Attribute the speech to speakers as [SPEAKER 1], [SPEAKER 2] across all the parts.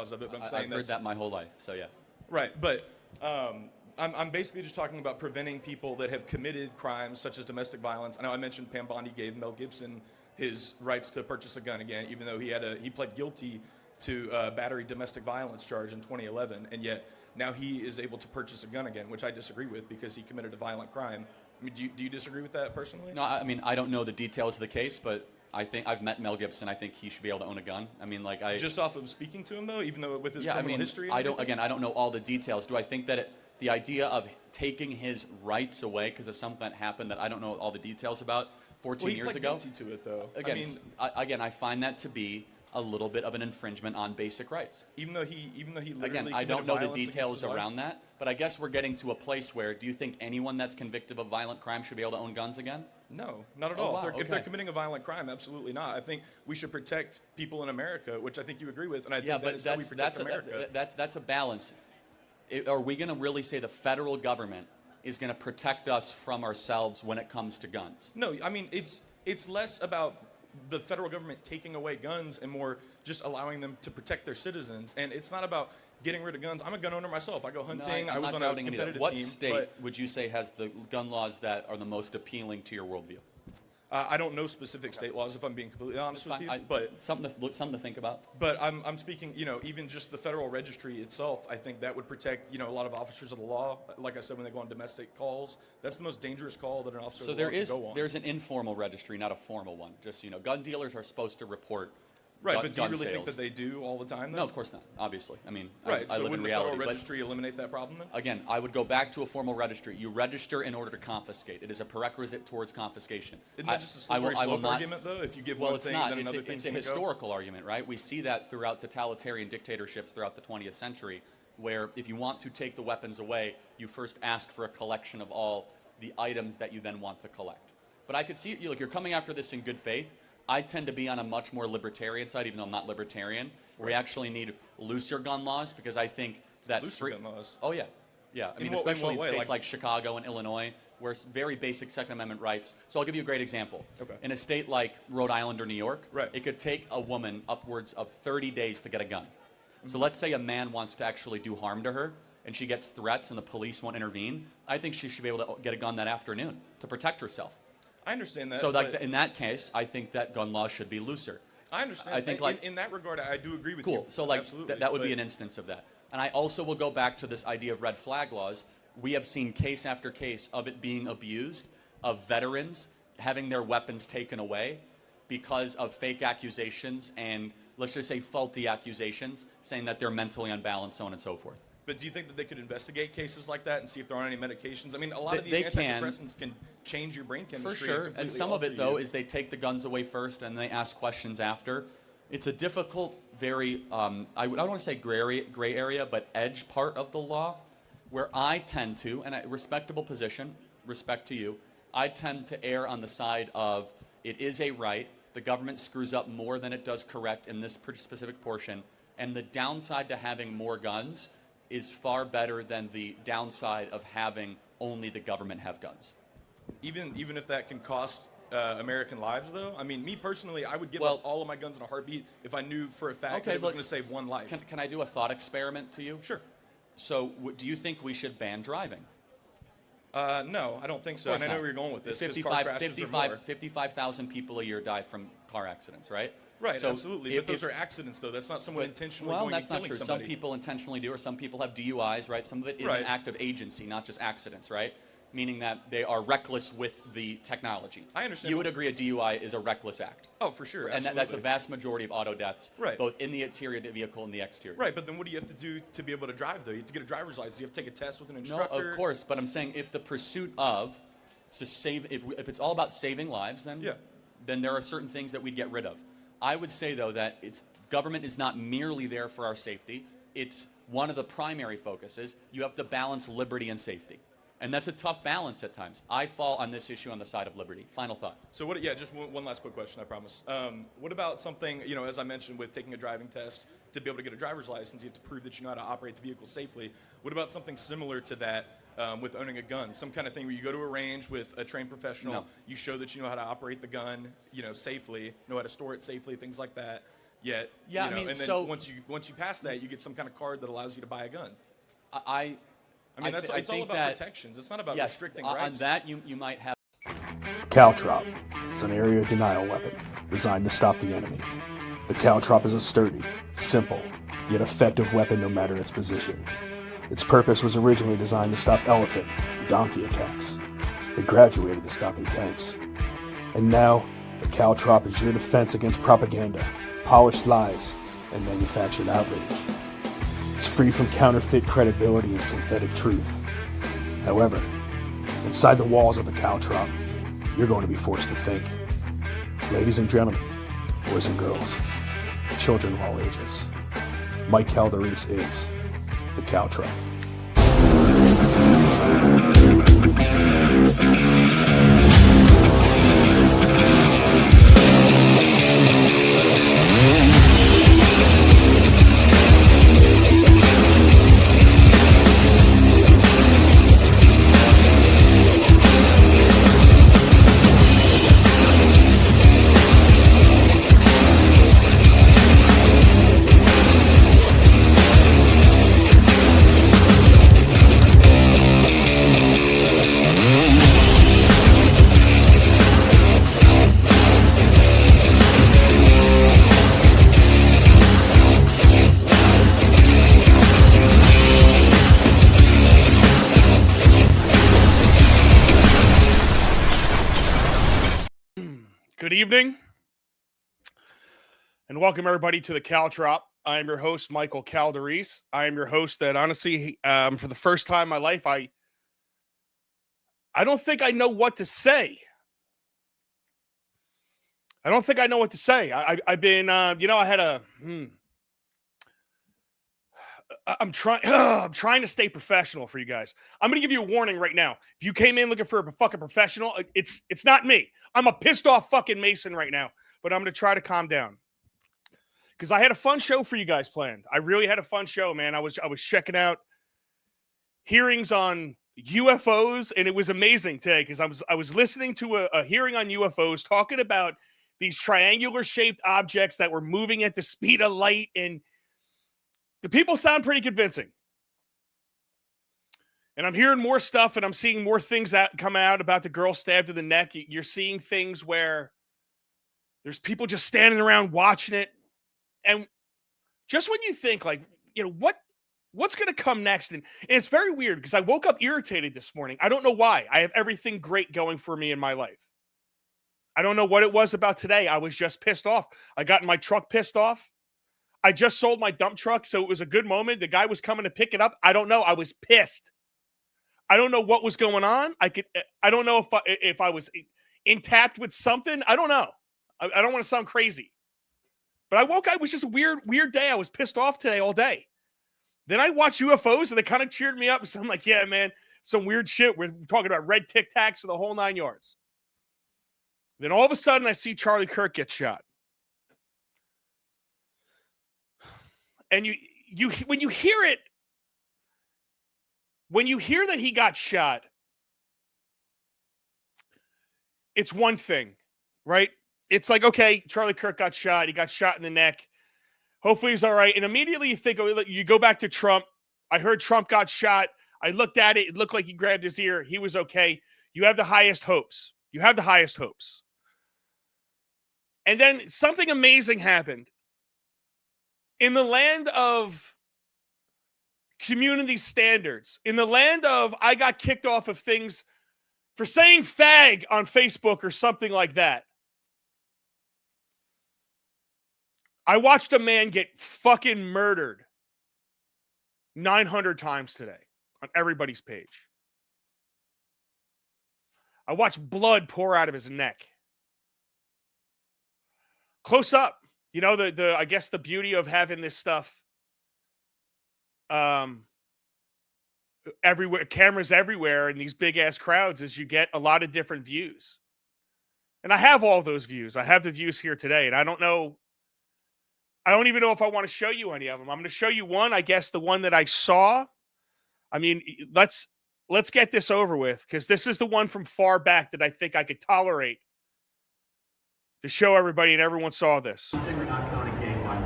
[SPEAKER 1] cause of it, but I'm saying
[SPEAKER 2] I've heard that my whole life, so yeah.
[SPEAKER 1] Right, but I'm basically just talking about preventing people that have committed crimes such as domestic violence. I know I mentioned Pam Bondi gave Mel Gibson his rights to purchase a gun again, even though he pled guilty to battery domestic violence charge in 2011, and yet now he is able to purchase a gun again, which I disagree with because he committed a violent crime. I mean, do you disagree with that personally?
[SPEAKER 2] No, I mean, I don't know the details of the case, but I think I've met Mel Gibson. I think he should be able to own a gun. I mean, like
[SPEAKER 1] just off of speaking to him though, even though with his criminal history.
[SPEAKER 2] I don't know all the details. Do I think that the idea of taking his rights away because of something that happened that I don't know all the details about 14 years ago?
[SPEAKER 1] He pled guilty to it though.
[SPEAKER 2] Again, I find that to be a little bit of an infringement on basic rights.
[SPEAKER 1] Even though he literally
[SPEAKER 2] again, I don't know the details around that, but I guess we're getting to a place where do you think anyone that's convicted of violent crime should be able to own guns again?
[SPEAKER 1] No, not at all. Wow, if they're committing a violent crime, absolutely not. I think we should protect people in America, which I think you agree with, and I think that's how we protect America.
[SPEAKER 2] That's a balance. Are we going to really say the federal government is going to protect us from ourselves when it comes to guns?
[SPEAKER 1] No, I mean it's less about the federal government taking away guns and more just allowing them to protect their citizens. And it's not about getting rid of guns. I'm a gun owner myself. I go hunting. I was on a competitive team.
[SPEAKER 2] What state would you say has the gun laws that are the most appealing to your worldview?
[SPEAKER 1] I don't know specific state laws, if I'm being completely honest with you. But
[SPEAKER 2] something to think about.
[SPEAKER 1] But I'm speaking, even just the federal registry itself, I think that would protect, a lot of officers of the law. Like I said, when they go on domestic calls, that's the most dangerous call that an officer of the law can go on.
[SPEAKER 2] There's an informal registry, not a formal one. Just, gun dealers are supposed to report
[SPEAKER 1] right, but do you really think that they do all the time, though?
[SPEAKER 2] No, of course not, obviously. I mean,
[SPEAKER 1] right,
[SPEAKER 2] I
[SPEAKER 1] so
[SPEAKER 2] live in reality.
[SPEAKER 1] Wouldn't the federal registry eliminate that problem, then?
[SPEAKER 2] Again, I would go back to a formal registry. You register in order to confiscate. It is a prerequisite towards confiscation.
[SPEAKER 1] Isn't that just a slippery slope argument, though? If you give one thing, then another thing's going to go?
[SPEAKER 2] It's a historical argument, right? We see that throughout totalitarian dictatorships throughout the 20th century, where if you want to take the weapons away, you first ask for a collection of all the items that you then want to collect. But I could see, you're coming after this in good faith. I tend to be on a much more libertarian side, even though I'm not libertarian, where we actually need looser gun laws because I think that
[SPEAKER 1] looser gun laws.
[SPEAKER 2] Oh yeah, yeah. I mean, especially in states like Chicago and Illinois, where it's very basic Second Amendment rights. So I'll give you a great example.
[SPEAKER 1] Okay.
[SPEAKER 2] In a state like Rhode Island or New York,
[SPEAKER 1] right,
[SPEAKER 2] it could take a woman upwards of 30 days to get a gun. Mm-hmm. So let's say a man wants to actually do harm to her, and she gets threats, and the police won't intervene. I think she should be able to get a gun that afternoon to protect herself.
[SPEAKER 1] I understand that.
[SPEAKER 2] So in that case, I think that gun laws should be looser.
[SPEAKER 1] I understand.
[SPEAKER 2] I think
[SPEAKER 1] in that regard, I do agree with
[SPEAKER 2] you.
[SPEAKER 1] Cool.
[SPEAKER 2] So that would be an instance of that. And I also will go back to this idea of red flag laws. We have seen case after case of it being abused, of veterans having their weapons taken away because of fake accusations and, let's just say, faulty accusations, saying that they're mentally unbalanced, so on and so forth.
[SPEAKER 1] But do you think that they could investigate cases like that and see if there aren't any medications? I mean, a lot of these antidepressants can change your brain chemistry.
[SPEAKER 2] For sure, and some of it, though, is they take the guns away first and they ask questions after. It's a difficult, very, I don't want to say gray area, but edge part of the law, where I tend to, and a respectable position, respect to you, I tend to err on the side of it is a right, the government screws up more than it does correct in this specific portion, and the downside to having more guns is far better than the downside of having only the government have guns.
[SPEAKER 1] Even if that can cost American lives, though? I mean, me personally, I would give up all of my guns in a heartbeat if I knew for a fact that it was going to save one life.
[SPEAKER 2] Can I do a thought experiment to you?
[SPEAKER 1] Sure.
[SPEAKER 2] So do you think we should ban driving?
[SPEAKER 1] No, I don't think so. And I know where you're going with this.
[SPEAKER 2] 55,000 people a year die from car accidents, right?
[SPEAKER 1] Right, so absolutely. But those are accidents, though. That's not someone intentionally going and killing somebody.
[SPEAKER 2] Some people intentionally do, or some people have DUIs, right? Some of it is an act of agency, not just accidents, right? Meaning that they are reckless with the technology.
[SPEAKER 1] I understand.
[SPEAKER 2] You would agree a DUI is a reckless act.
[SPEAKER 1] Oh, for sure.
[SPEAKER 2] And that's a vast majority of auto deaths,
[SPEAKER 1] right,
[SPEAKER 2] both in the interior of the vehicle and the exterior.
[SPEAKER 1] Right, but then what do you have to do to be able to drive, though? You have to get a driver's license. You have to take a test with an instructor.
[SPEAKER 2] No, of course, but I'm saying if the pursuit of to save, if it's all about saving lives, then there are certain things that we'd get rid of. I would say, though, that government is not merely there for our safety. It's one of the primary focuses. You have to balance liberty and safety. And that's a tough balance at times. I fall on this issue on the side of liberty. Final thought.
[SPEAKER 1] So just one last quick question, I promise. What about something, as I mentioned, with taking a driving test, to be able to get a driver's license, you have to prove that you know how to operate the vehicle safely. What about something similar to that with owning a gun? Some kind of thing where you go to a range with a trained professional, you show that you know how to operate the gun, safely, know how to store it safely, things like that. yet.
[SPEAKER 2] Yeah,
[SPEAKER 1] you know,
[SPEAKER 2] I mean,
[SPEAKER 1] and then
[SPEAKER 2] so
[SPEAKER 1] once you pass that, you get some kind of card that allows you to buy a gun.
[SPEAKER 2] I
[SPEAKER 1] mean, it's all about protections. It's not about
[SPEAKER 2] yes,
[SPEAKER 1] restricting
[SPEAKER 2] on
[SPEAKER 1] rights.
[SPEAKER 2] that you might have.
[SPEAKER 3] Caltrop is an area denial weapon designed to stop the enemy. The Caltrop is a sturdy, simple, yet effective weapon no matter its position. Its purpose was originally designed to stop elephant and donkey attacks. It graduated to stopping tanks. And now, the Caltrop is your defense against propaganda, polished lies, and manufactured outrage. It's free from counterfeit credibility and synthetic truth. However, inside the walls of the Caltrop, you're going to be forced to think. Ladies and gentlemen, boys and girls, children of all ages, Mike Calderese is the Caltrop.
[SPEAKER 4] Good evening, and welcome everybody to the Caltrop. I am your host, Michael Calderese. I am your host that honestly, for the first time in my life, I don't think I know what to say. I don't think I know what to say. I've been, I had a, I'm trying to stay professional for you guys. I'm going to give you a warning right now. If you came in looking for a fucking professional, it's not me. I'm a pissed off fucking Mason right now, but I'm going to try to calm down. Because I had a fun show for you guys planned. I really had a fun show, man. I was checking out hearings on UFOs, and it was amazing today because I was listening to a hearing on UFOs talking about these triangular-shaped objects that were moving at the speed of light, and the people sound pretty convincing. And I'm hearing more stuff, and I'm seeing more things that come out about the girl stabbed in the neck. You're seeing things where there's people just standing around watching it. And just when you think, like, what's going to come next? And it's very weird because I woke up irritated this morning. I don't know why. I have everything great going for me in my life. I don't know what it was about today. I was just pissed off. I got in my truck pissed off. I just sold my dump truck, so it was a good moment. The guy was coming to pick it up. I don't know. I was pissed. I don't know what was going on. I don't know if I was intact with something. I don't know. I don't want to sound crazy. But I woke up. It was just a weird day. I was pissed off today all day. Then I watched UFOs, and they kind of cheered me up. So I'm like, yeah, man, some weird shit. We're talking about red Tic Tacs and the whole 9 yards. Then all of a sudden, I see Charlie Kirk get shot. And you when you hear it, when you hear that he got shot, it's one thing, right? It's like, okay, Charlie Kirk got shot. He got shot in the neck. Hopefully he's all right. And immediately you think, you go back to Trump. I heard Trump got shot. I looked at it. It looked like he grabbed his ear. He was okay. You have the highest hopes. You have the highest hopes. And then something amazing happened. In the land of community standards, in the land of I got kicked off of things for saying fag on Facebook or something like that, I watched a man get fucking murdered 900 times today on everybody's page. I watched blood pour out of his neck. Close up. You know, I guess the beauty of having this stuff everywhere, cameras everywhere, and these big ass crowds is you get a lot of different views. And I have all those views. I have the views here today, and I don't even know if I want to show you any of them. I'm going to show you one, I guess the one that I saw. I mean, let's get this over with, because this is the one from far back that I think I could tolerate to show everybody, and everyone saw this.
[SPEAKER 5] We're not counting gang violence.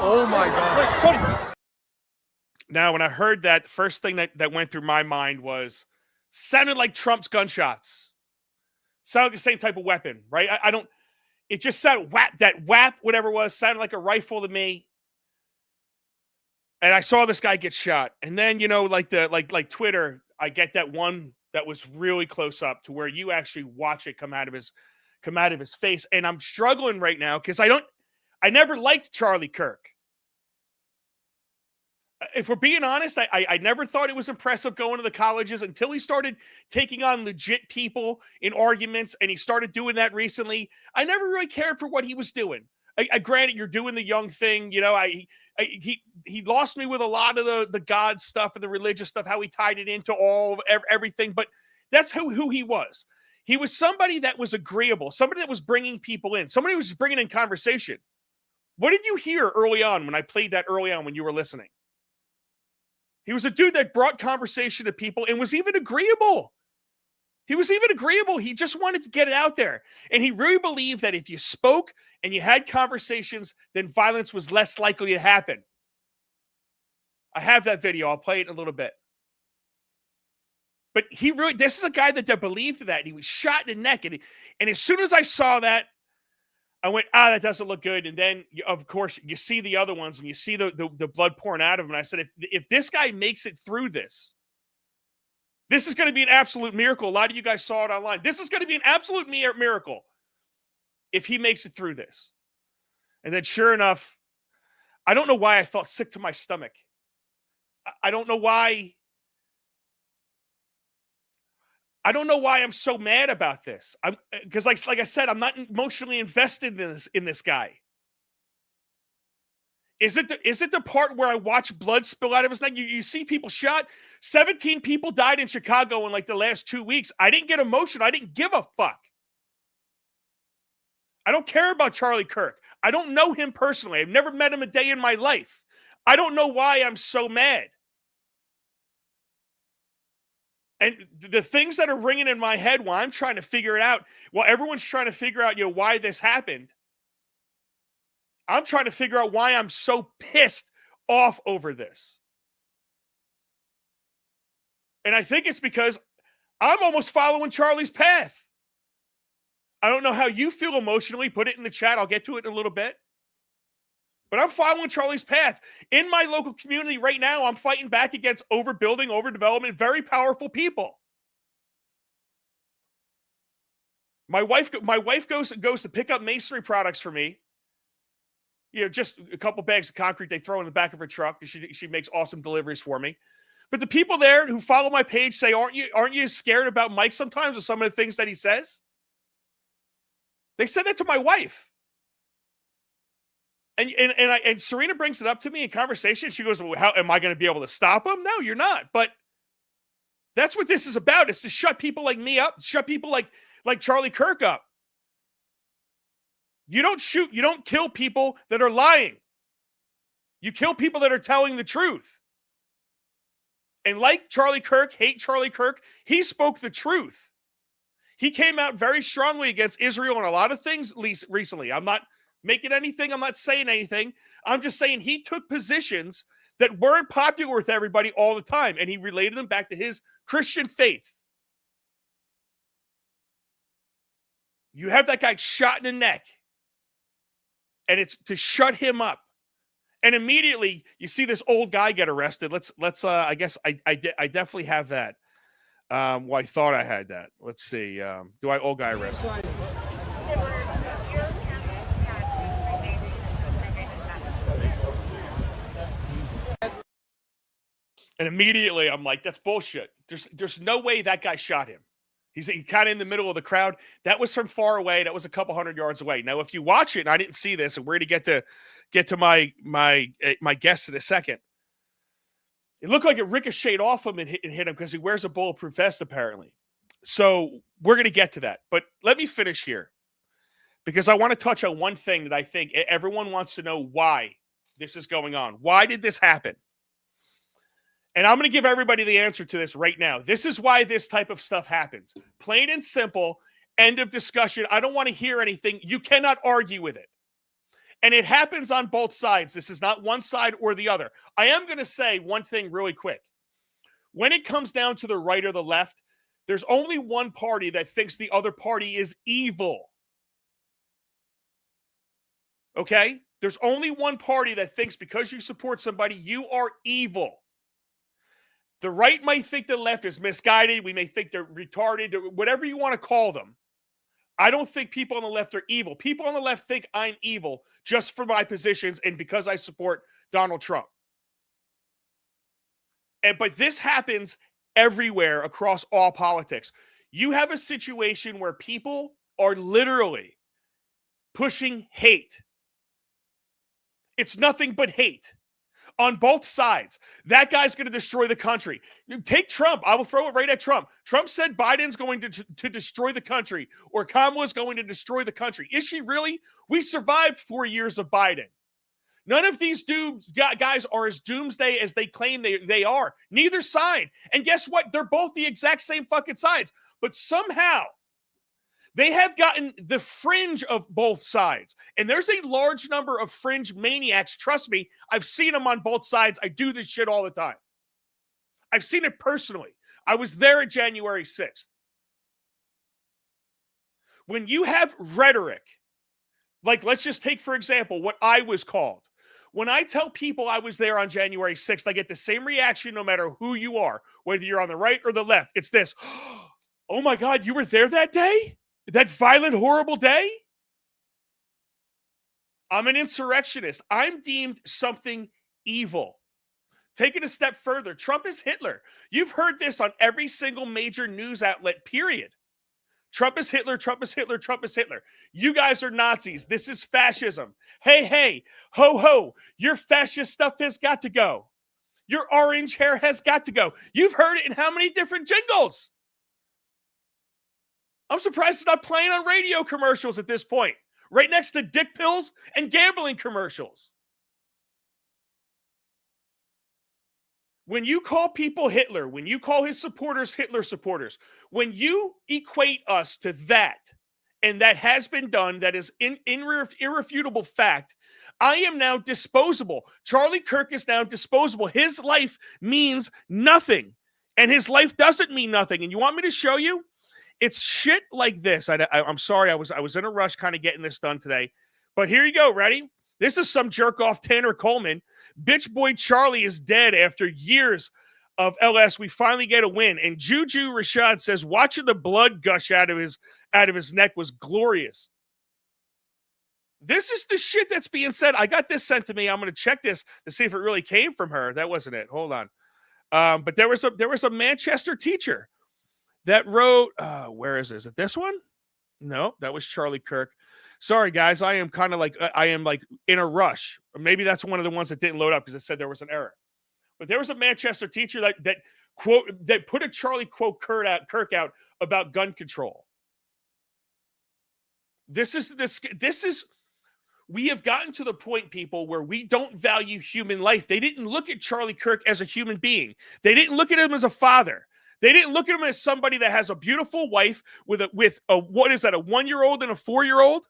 [SPEAKER 5] Oh my God.
[SPEAKER 4] Now, when I heard that, the first thing that went through my mind was, sounded like Trump's gunshots. Sounded like the same type of weapon, right? I don't, it just sounded whap, whatever it was, sounded like a rifle to me. And I saw this guy get shot. And then, like Twitter, I get that one that was really close up to where you actually watch it come out of his face. And I'm struggling right now because I never liked Charlie Kirk. If we're being honest, I never thought it was impressive going to the colleges until he started taking on legit people in arguments, and he started doing that recently. I never really cared for what he was doing. Granted, you're doing the young thing, he lost me with a lot of the God stuff and the religious stuff, how he tied it into all of everything, but that's who he was. He was somebody that was agreeable, somebody that was bringing people in, somebody who was just bringing in conversation. What did you hear early on when I played that early on when you were listening? He was a dude that brought conversation to people and was even agreeable. He was even agreeable. He just wanted to get it out there. And he really believed that if you spoke and you had conversations, then violence was less likely to happen. I have that video. I'll play it in a little bit. But this is a guy that believed that. He was shot in the neck. And as soon as I saw that, I went, that doesn't look good. And then, of course, you see the other ones and you see the blood pouring out of him. And I said, if this guy makes it through this is going to be an absolute miracle. A lot of you guys saw it online. This is going to be an absolute miracle if he makes it through this. And then sure enough, I don't know why I felt sick to my stomach. I don't know why. I don't know why I'm so mad about this. Because like I said, I'm not emotionally invested in this guy. Is it the part where I watch blood spill out of his neck? You see people shot. 17 people died in Chicago in like the last 2 weeks. I didn't get emotional. I didn't give a fuck. I don't care about Charlie Kirk. I don't know him personally. I've never met him a day in my life. I don't know why I'm so mad. And the things that are ringing in my head while I'm trying to figure it out, while everyone's trying to figure out, why this happened, I'm trying to figure out why I'm so pissed off over this. And I think it's because I'm almost following Charlie's path. I don't know how you feel emotionally. Put it in the chat. I'll get to it in a little bit. But I'm following Charlie's path. In my local community right now, I'm fighting back against overbuilding, overdevelopment, very powerful people. My wife goes to pick up masonry products for me. Just a couple bags of concrete they throw in the back of her truck. She makes awesome deliveries for me. But the people there who follow my page say, aren't you scared about Mike sometimes with some of the things that he says? They said that to my wife. And Serena brings it up to me in conversation. She goes, well, how am I going to be able to stop him? No, you're not. But that's what this is about. It's to shut people like me up, shut people like Charlie Kirk up. You don't shoot, you don't kill people that are lying. You kill people that are telling the truth. And like Charlie Kirk, hate Charlie Kirk, he spoke the truth. He came out very strongly against Israel on a lot of things recently. I'm not making anything. I'm not saying anything. I'm just saying he took positions that weren't popular with everybody all the time, and he related them back to his Christian faith. You have that guy shot in the neck, and it's to shut him up. And immediately you see this old guy get arrested. Let's I guess I definitely have that. Well, I thought I had that. Let's see. Do I old guy arrested? And immediately I'm like, that's bullshit. There's no way that guy shot him. He's kind of in the middle of the crowd. That was from far away. That was a couple hundred yards away. Now, if you watch it, and I didn't see this, and we're going to get to my guest in a second. It looked like it ricocheted off him and hit him because he wears a bulletproof vest, apparently. So we're going to get to that. But let me finish here because I want to touch on one thing that I think everyone wants to know why this is going on. Why did this happen? And I'm going to give everybody the answer to this right now. This is why this type of stuff happens. Plain and simple, end of discussion. I don't want to hear anything. You cannot argue with it. And it happens on both sides. This is not one side or the other. I am going to say one thing really quick. When it comes down to the right or the left, there's only one party that thinks the other party is evil. Okay? There's only one party that thinks because you support somebody, you are evil. The right might think the left is misguided. We may think they're retarded, whatever you want to call them. I don't think people on the left are evil. People on the left think I'm evil just for my positions and because I support Donald Trump. But this happens everywhere across all politics. You have a situation where people are literally pushing hate. It's nothing but hate on both sides. That guy's going to destroy the country. Take Trump. I will throw it right at Trump. Trump said Biden's going to destroy the country, or Kamala's going to destroy the country. Is she really? We survived 4 years of Biden. None of these guys are as doomsday as they claim they are. Neither side. And guess what? They're both the exact same fucking sides. But somehow they have gotten the fringe of both sides. And there's a large number of fringe maniacs. Trust me, I've seen them on both sides. I do this shit all the time. I've seen it personally. I was there at January 6th. When you have rhetoric, like let's just take, for example, what I was called. When I tell people I was there on January 6th, I get the same reaction no matter who you are, whether you're on the right or the left. It's this, oh my God, you were there that day? That violent, horrible day? I'm an insurrectionist. I'm deemed something evil. Take it a step further. Trump is Hitler. You've heard this on every single major news outlet, period. Trump is Hitler, Trump is Hitler, Trump is Hitler. You guys are Nazis. This is fascism. Hey, hey, ho, ho. Your fascist stuff has got to go. Your orange hair has got to go. You've heard it in how many different jingles? I'm surprised it's not playing on radio commercials at this point, right next to dick pills and gambling commercials. When you call people Hitler, when you call his supporters Hitler supporters, when you equate us to that, and that has been done, that is irrefutable fact, I am now disposable. Charlie Kirk is now disposable. His life means nothing, and his life doesn't mean nothing. And you want me to show you? It's shit like this. I'm sorry, I was in a rush kind of getting this done today. But here you go. Ready? This is some jerk-off Tanner Coleman. Bitch boy Charlie is dead after years of LS. We finally get a win. And Juju Rashad says, watching the blood gush out of his neck was glorious. This is the shit that's being said. I got this sent to me. I'm going to check this to see if it really came from her. That wasn't it. Hold on. But there was a Manchester teacher that wrote, where is this? Is it this one? No, that was Charlie Kirk. Sorry, guys. I am kind of like, in a rush. Or maybe that's one of the ones that didn't load up because it said there was an error. But there was a Manchester teacher that put a Charlie quote Kirk out about gun control. This is, we have gotten to the point, people, where we don't value human life. They didn't look at Charlie Kirk as a human being. They didn't look at him as a father. They didn't look at him as somebody that has a beautiful wife with a what is that, a 1-year-old and a 4-year-old?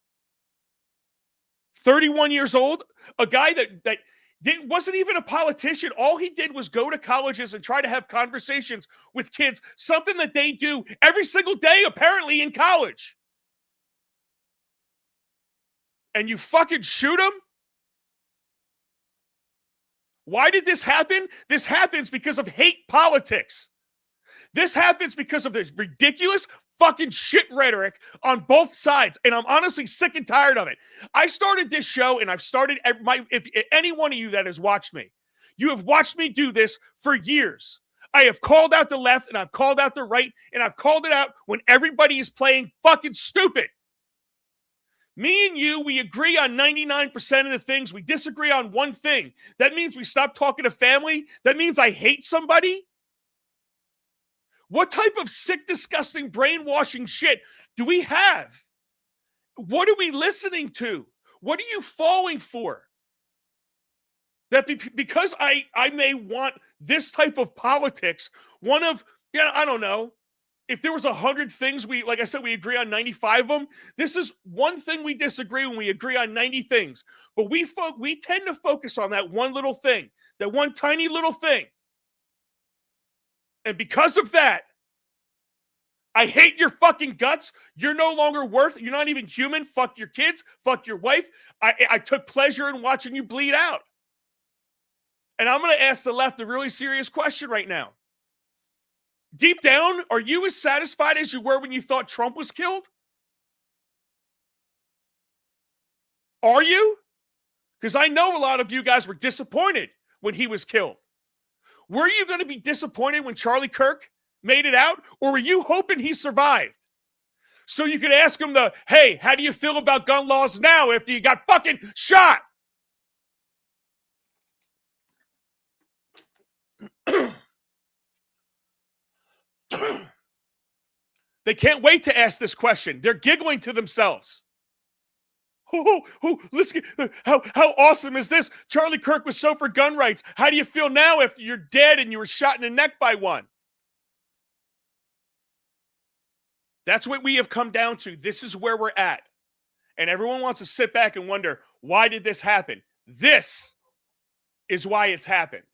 [SPEAKER 4] 31 years old? A guy that wasn't even a politician. All he did was go to colleges and try to have conversations with kids, something that they do every single day, apparently, in college. And you fucking shoot him? Why did this happen? This happens because of hate politics. This happens because of this ridiculous fucking shit rhetoric on both sides. And I'm honestly sick and tired of it. I started this show, and I've started if any one of you that has watched me, you have watched me do this for years. I have called out the left, and I've called out the right, and I've called it out when everybody is playing fucking stupid. Me and you, we agree on 99% of the things. We disagree on one thing. That means we stop talking to family. That means I hate somebody. What type of sick, disgusting, brainwashing shit do we have? What are we listening to? What are you falling for? That because I may want this type of politics, I don't know, If there was 100 things like I said, we agree on 95 of them. This is one thing we disagree when we agree on 90 things. But we tend to focus on that one little thing, that one tiny little thing. And because of that, I hate your fucking guts. You're no longer you're not even human. Fuck your kids. Fuck your wife. I took pleasure in watching you bleed out. And I'm going to ask the left a really serious question right now. Deep down, are you as satisfied as you were when you thought Trump was killed? Are you? Because I know a lot of you guys were disappointed when he was killed. Were you going to be disappointed when Charlie Kirk made it out? Or were you hoping he survived? So you could ask him hey, how do you feel about gun laws now after you got fucking shot? They can't wait to ask this question. They're giggling to themselves. Listen, how awesome is this? Charlie Kirk was so for gun rights. How do you feel now after you're dead and you were shot in the neck by one? That's what we have come down to. This is where we're at. And everyone wants to sit back and wonder, why did this happen? This is why it's happened.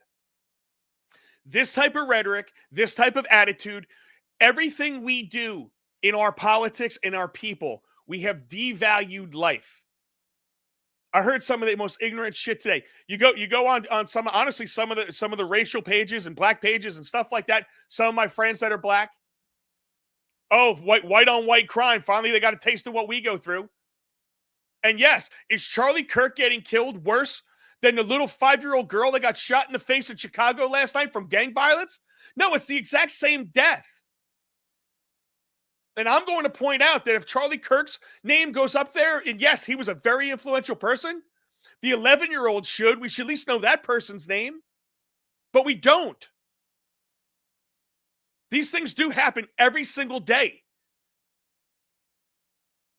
[SPEAKER 4] This type of rhetoric, this type of attitude, everything we do in our politics and our people, we have devalued life. I heard some of the most ignorant shit today. You go on some, honestly, some of the racial pages and black pages and stuff like that. Some of my friends that are black. Oh, white on white crime. Finally, they got a taste of what we go through. And yes, is Charlie Kirk getting killed worse than the little 5-year-old girl that got shot in the face in Chicago last night from gang violence? No, it's the exact same death. And I'm going to point out that if Charlie Kirk's name goes up there, and yes, he was a very influential person, the 11-year-old we should at least know that person's name, but we don't. These things do happen every single day.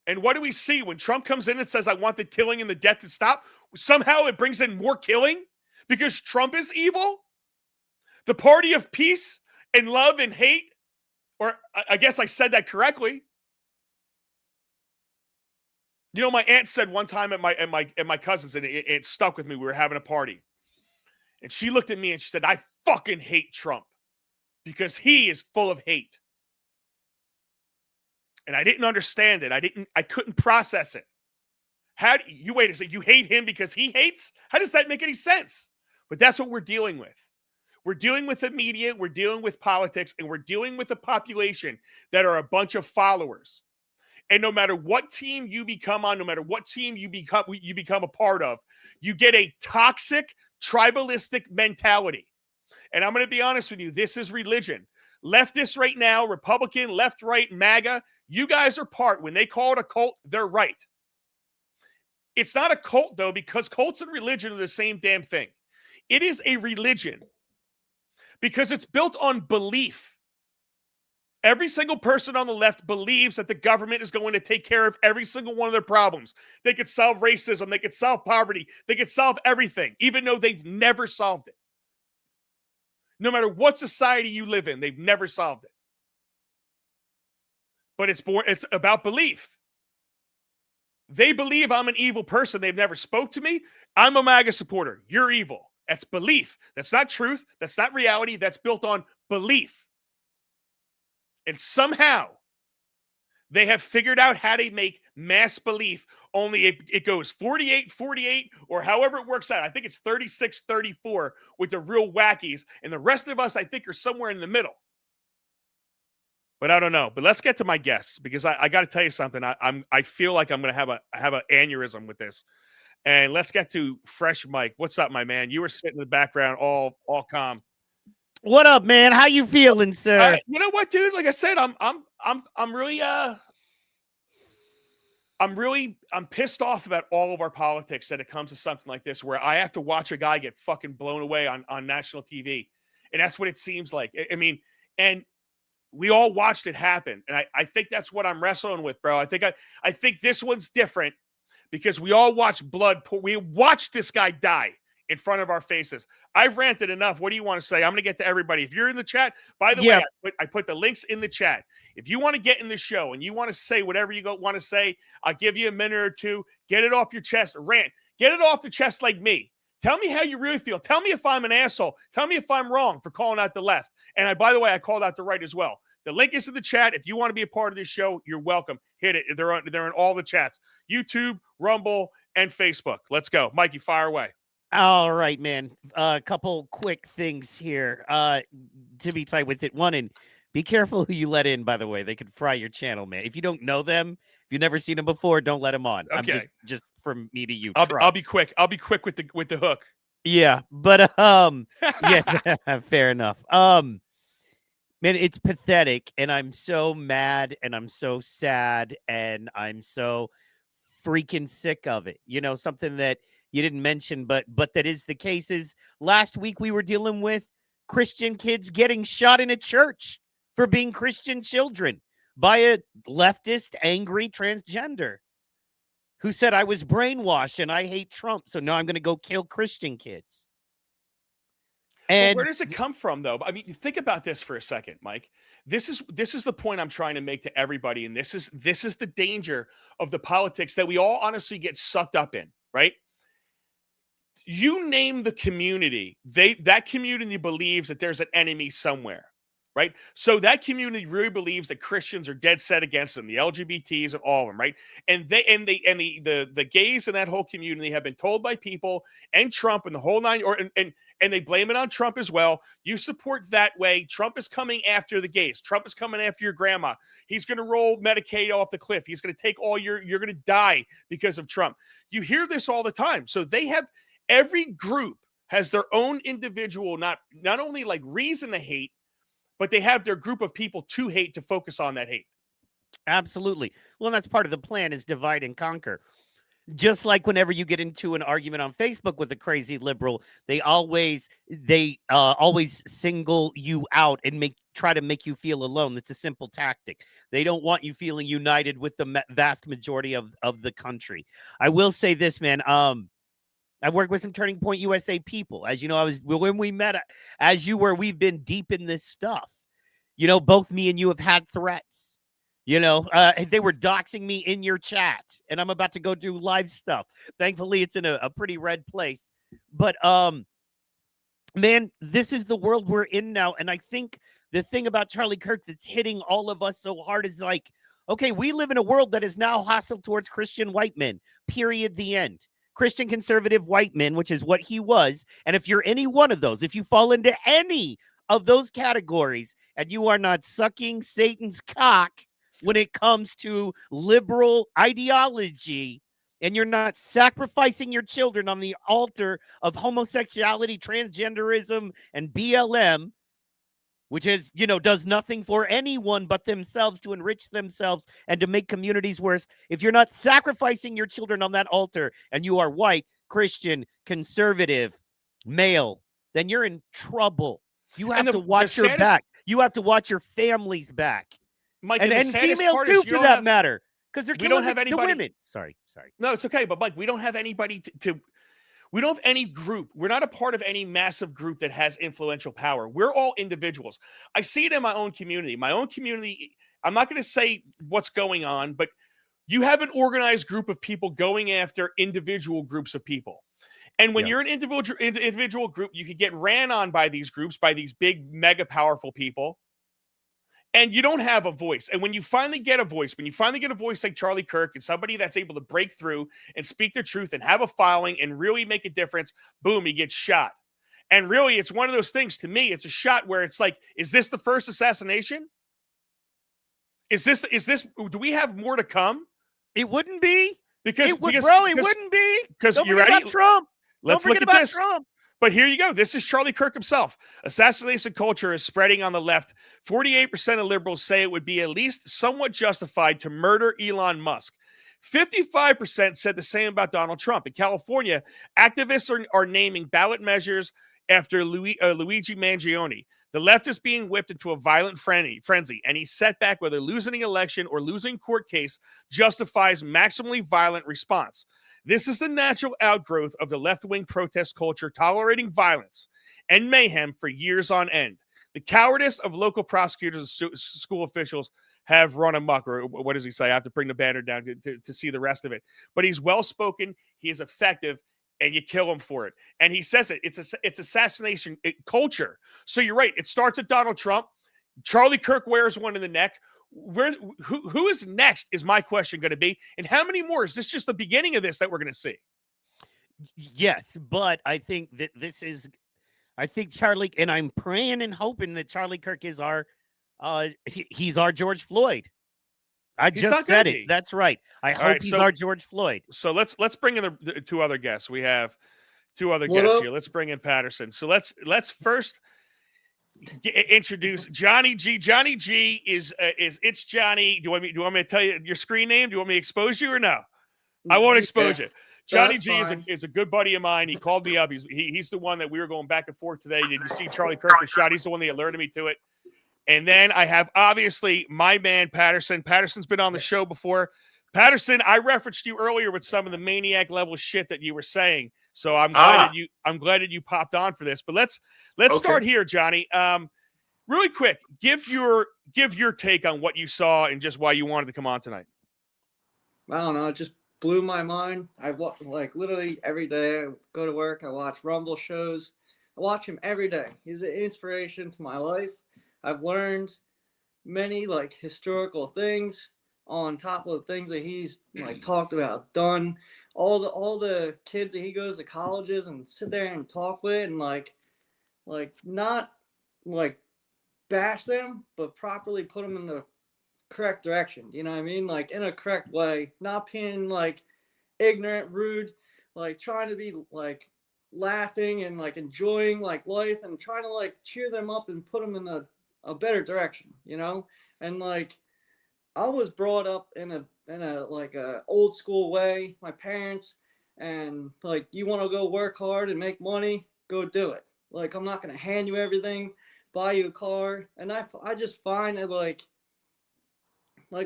[SPEAKER 4] And what do we see when Trump comes in and says, I want the killing and the death to stop? Somehow it brings in more killing because Trump is evil? The party of peace and love and hate? Or I guess I said that correctly. You know, my aunt said one time at my cousin's, and it stuck with me. We were having a party. And she looked at me and she said, I fucking hate Trump because he is full of hate. And I didn't understand it. I couldn't process it. How do you wait a second? You hate him because he hates? How does that make any sense? But that's what we're dealing with. We're dealing with the media, we're dealing with politics, and we're dealing with a population that are a bunch of followers. And no matter what team you become on, no matter what team you become a part of, you get a toxic, tribalistic mentality. And I'm going to be honest with you, this is religion. Leftists right now, Republican, left, right, MAGA, you guys are part. When they call it a cult, they're right. It's not a cult, though, because cults and religion are the same damn thing. It is a religion because it's built on belief. Every single person on the left believes that the government is going to take care of every single one of their problems. They could solve racism. They could solve poverty. They could solve everything, even though they've never solved it. No matter what society you live in, they've never solved it. But it's about belief. They believe I'm an evil person. They've never spoke to me. I'm a MAGA supporter. You're evil. That's belief. That's not truth. That's not reality. That's built on belief. And somehow they have figured out how to make mass belief only it goes 48-48 or however it works out. I think it's 36-34 with the real wackies. And the rest of us, I think, are somewhere in the middle. But I don't know. But let's get to my guests because I got to tell you something. I feel like I'm going to have an aneurysm with this. And let's get to Fresh Mike. What's up, my man? You were sitting in the background, all calm.
[SPEAKER 6] What up, man? How you feeling, sir?
[SPEAKER 4] You know what, dude? Like I said, I'm pissed off about all of our politics that it comes to something like this, where I have to watch a guy get fucking blown away on national TV, and that's what it seems like. I mean, and we all watched it happen, and I think that's what I'm wrestling with, bro. I think this one's different because we all watched blood pour. We watched this guy die in front of our faces. I've ranted enough. What do you want to say? I'm going to get to everybody. If you're in the chat, by the
[SPEAKER 6] Yeah.
[SPEAKER 4] way, I put the links in the chat. If you want to get in the show and you want to say whatever you want to say, I'll give you a minute or two. Get it off your chest. Rant. Get it off the chest like me. Tell me how you really feel. Tell me if I'm an asshole. Tell me if I'm wrong for calling out the left. And by the way, I called out the right as well. The link is in the chat. If you want to be a part of this show, you're welcome. Hit it. They're in all the chats. YouTube, Rumble, and Facebook. Let's go. Mikey, fire away.
[SPEAKER 6] All right, man. A couple quick things here to be tight with it. One, and be careful who you let in, by the way. They could fry your channel, man. If you don't know them, if you've never seen them before, don't let them on.
[SPEAKER 4] Okay.
[SPEAKER 6] I'm just from me to you.
[SPEAKER 4] I'll be quick. I'll be quick with the hook.
[SPEAKER 6] Yeah, but yeah, fair enough. Man, it's pathetic, and I'm so mad, and I'm so sad, and I'm so freaking sick of it. You know, something that you didn't mention, but that is the case. Is last week we were dealing with Christian kids getting shot in a church for being Christian children by a leftist, angry transgender who said I was brainwashed and I hate Trump, so now I'm going to go kill Christian kids. And
[SPEAKER 4] where does it come from, though? I mean, think about this for a second, Mike. This is the point I'm trying to make to everybody, and this is the danger of the politics that we all honestly get sucked up in, right? You name the community, that community believes that there's an enemy somewhere, right? So that community really believes that Christians are dead set against them, the LGBTs and all of them, right? And the gays in that whole community have been told by people and Trump and the whole nine, and they blame it on Trump as well. You support that way. Trump is coming after the gays. Trump is coming after your grandma. He's going to roll Medicaid off the cliff. He's going to take you're going to die because of Trump. You hear this all the time. So every group has their own individual, not only like reason to hate, but they have their group of people to hate, to focus on that hate.
[SPEAKER 6] Absolutely. Well, that's part of the plan, is divide and conquer. Just like whenever you get into an argument on Facebook with a crazy liberal, they always single you out and try to make you feel alone. That's a simple tactic. They don't want you feeling united with the vast majority of the country. I will say this, man. I worked with some Turning Point USA people. As you know, when we met, as you were, we've been deep in this stuff. You know, both me and you have had threats. You know, they were doxing me in your chat, and I'm about to go do live stuff. Thankfully, it's in a pretty red place. But, man, this is the world we're in now. And I think the thing about Charlie Kirk that's hitting all of us so hard is like, okay, we live in a world that is now hostile towards Christian white men, period, the end. Christian conservative white men, which is what he was. And if you're any one of those, if you fall into any of those categories and you are not sucking Satan's cock when it comes to liberal ideology, and you're not sacrificing your children on the altar of homosexuality, transgenderism, and BLM, which is, does nothing for anyone but themselves to enrich themselves and to make communities worse. If you're not sacrificing your children on that altar and you are white, Christian, conservative, male, then you're in trouble. You have to watch your back. You have to watch your family's back.
[SPEAKER 4] Mike,
[SPEAKER 6] and female too, for that matter, because they're killing the women. Sorry.
[SPEAKER 4] No, it's okay. But Mike, we don't have anybody we don't have any group. We're not a part of any massive group that has influential power. We're all individuals. I see it in my own community. My own community, I'm not going to say what's going on, but you have an organized group of people going after individual groups of people. And when you're an individual group, you could get ran on by these groups, by these big, mega powerful people. And you don't have a voice. And when you finally get a voice, like Charlie Kirk and somebody that's able to break through and speak the truth and have a following and really make a difference, boom, he gets shot. And really, it's one of those things, to me, it's a shot where it's like, is this the first assassination? Do we have more to come?
[SPEAKER 6] It wouldn't be.
[SPEAKER 4] It wouldn't be. Because
[SPEAKER 6] you ready? Trump.
[SPEAKER 4] Let's look at this. Trump. But here you go. This is Charlie Kirk himself. Assassination culture is spreading on the left. 48% of liberals say it would be at least somewhat justified to murder Elon Musk. 55% said the same about Donald Trump. In California, activists are naming ballot measures after Luigi Mangione. The left is being whipped into a violent frenzy. Any setback, whether losing an election or losing court case, justifies maximally violent response. This is the natural outgrowth of the left-wing protest culture tolerating violence and mayhem for years on end. The cowardice of local prosecutors and school officials have run amok, or what does he say? I have to bring the banner down to see the rest of it. But he's well-spoken, he is effective, and you kill him for it. And he says it. It's assassination culture. So you're right. It starts at Donald Trump. Charlie Kirk wears one in the neck. Who is next is my question going to be. And how many more? Is this just the beginning of this that we're going to see?
[SPEAKER 6] Yes, but I think that I think Charlie, and I'm praying and hoping that Charlie Kirk is he's our George Floyd.
[SPEAKER 4] He's
[SPEAKER 6] just said it. That's right. I hope he's our George Floyd.
[SPEAKER 4] So let's bring in the two other guests. We have two other guests here. Let's bring in Patterson. So let's first introduce Johnny G. Johnny G is it's Johnny. Do you want me to tell you your screen name? Do you want me to expose you or no? I won't expose you. Johnny G is a good buddy of mine. He called me up. He's the one that we were going back and forth today. Did you see Charlie Kirk was shot? He's the one that alerted me to it. And then I have obviously my man Patterson. Patterson's been on the show before. Patterson, I referenced you earlier with some of the maniac level shit that you were saying. So I'm glad that you popped on for this. But let's start here, Johnny. Really quick, give your take on what you saw and just why you wanted to come on tonight.
[SPEAKER 5] I don't know, it just blew my mind. I like literally every day. I go to work, I watch Rumble shows. I watch him every day. He's an inspiration to my life. I've learned many like historical things on top of the things that he's like talked about, done. All the kids that he goes to colleges and sit there and talk with and like not like bash them, but properly put them in the correct direction. You know what I mean? Like in a correct way, not being like ignorant, rude, like trying to be like laughing and like enjoying like life and trying to like cheer them up and put them in a better direction, you know? And like I was brought up in a like a old school way, my parents, and like you want to go work hard and make money, go do it. Like I'm not going to hand you everything, buy you a car. And I just find that like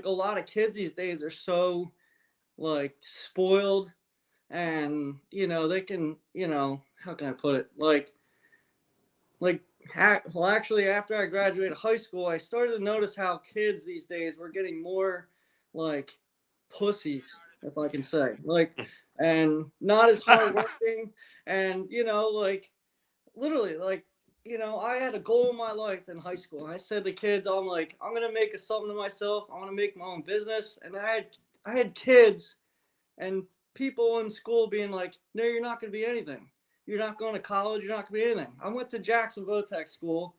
[SPEAKER 5] a lot of kids these days are so like spoiled, and you know they can, you know, how can I put it, like well, actually, after I graduated high school, I started to notice how kids these days were getting more like pussies, if I can say, like, and not as hardworking. And, you know, like literally, like, you know, I had a goal in my life in high school. And I said to kids, I'm like, I'm going to make something of myself. I want to make my own business. And I had kids and people in school being like, no, you're not going to be anything. You're not going to college. You're not going to be anything. I went to Jacksonville Tech School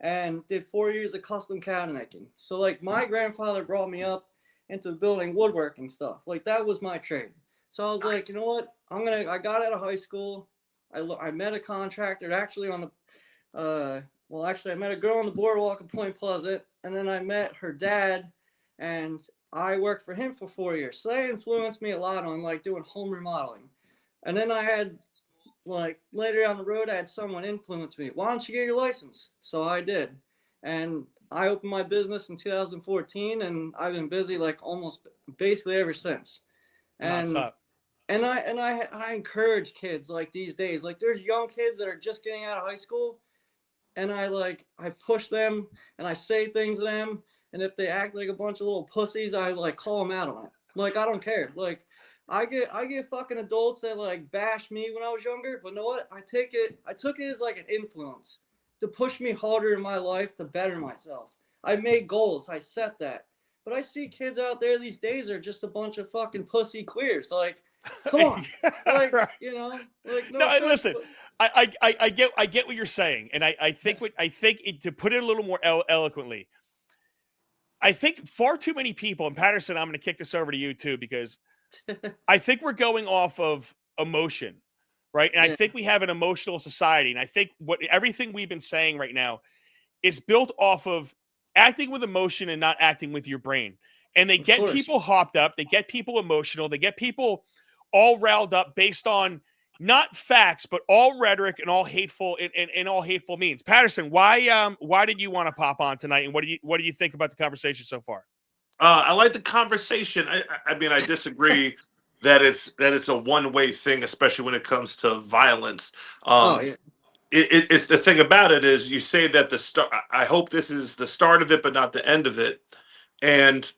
[SPEAKER 5] and did 4 years of custom cabinet making. So like my grandfather brought me up into building woodworking stuff. Like that was my trade. So I was like, you know what? I got out of high school. I met a contractor actually on the, I met a girl on the boardwalk in Point Pleasant, and then I met her dad, and I worked for him for 4 years. So that influenced me a lot on like doing home remodeling. And then I had, like later down the road, I had someone influence me. Why don't you get your license? So I did. And I opened my business in 2014, and I've been busy like almost basically ever since. And I encourage kids like these days, like there's young kids that are just getting out of high school, and I push them and I say things to them. And if they act like a bunch of little pussies, I like call them out on it. Like, I don't care. Like, I get fucking adults that like bash me when I was younger, but you know what? I took it as like an influence to push me harder in my life to better myself. I made goals. I set that. But I see kids out there these days are just a bunch of fucking pussy queers. Like, come on. Like, right. You know, like
[SPEAKER 4] no listen. I get what you're saying, and I think to put it a little more eloquently, I think far too many people, and Patterson, I'm going to kick this over to you too, because I think we're going off of emotion, right? And I think we have an emotional society, and I think everything we've been saying right now is built off of acting with emotion and not acting with your brain. And they get people hopped up, they get people emotional, they get people all riled up based on not facts, but all rhetoric and all hateful and all hateful means. Patterson, why did you want to pop on tonight, and what do you think about the conversation so far?
[SPEAKER 7] I like the conversation. I mean, I disagree that it's a one-way thing, especially when it comes to violence.
[SPEAKER 5] Oh yeah.
[SPEAKER 7] It's the thing about it is you say that the start. I hope this is the start of it, but not the end of it. And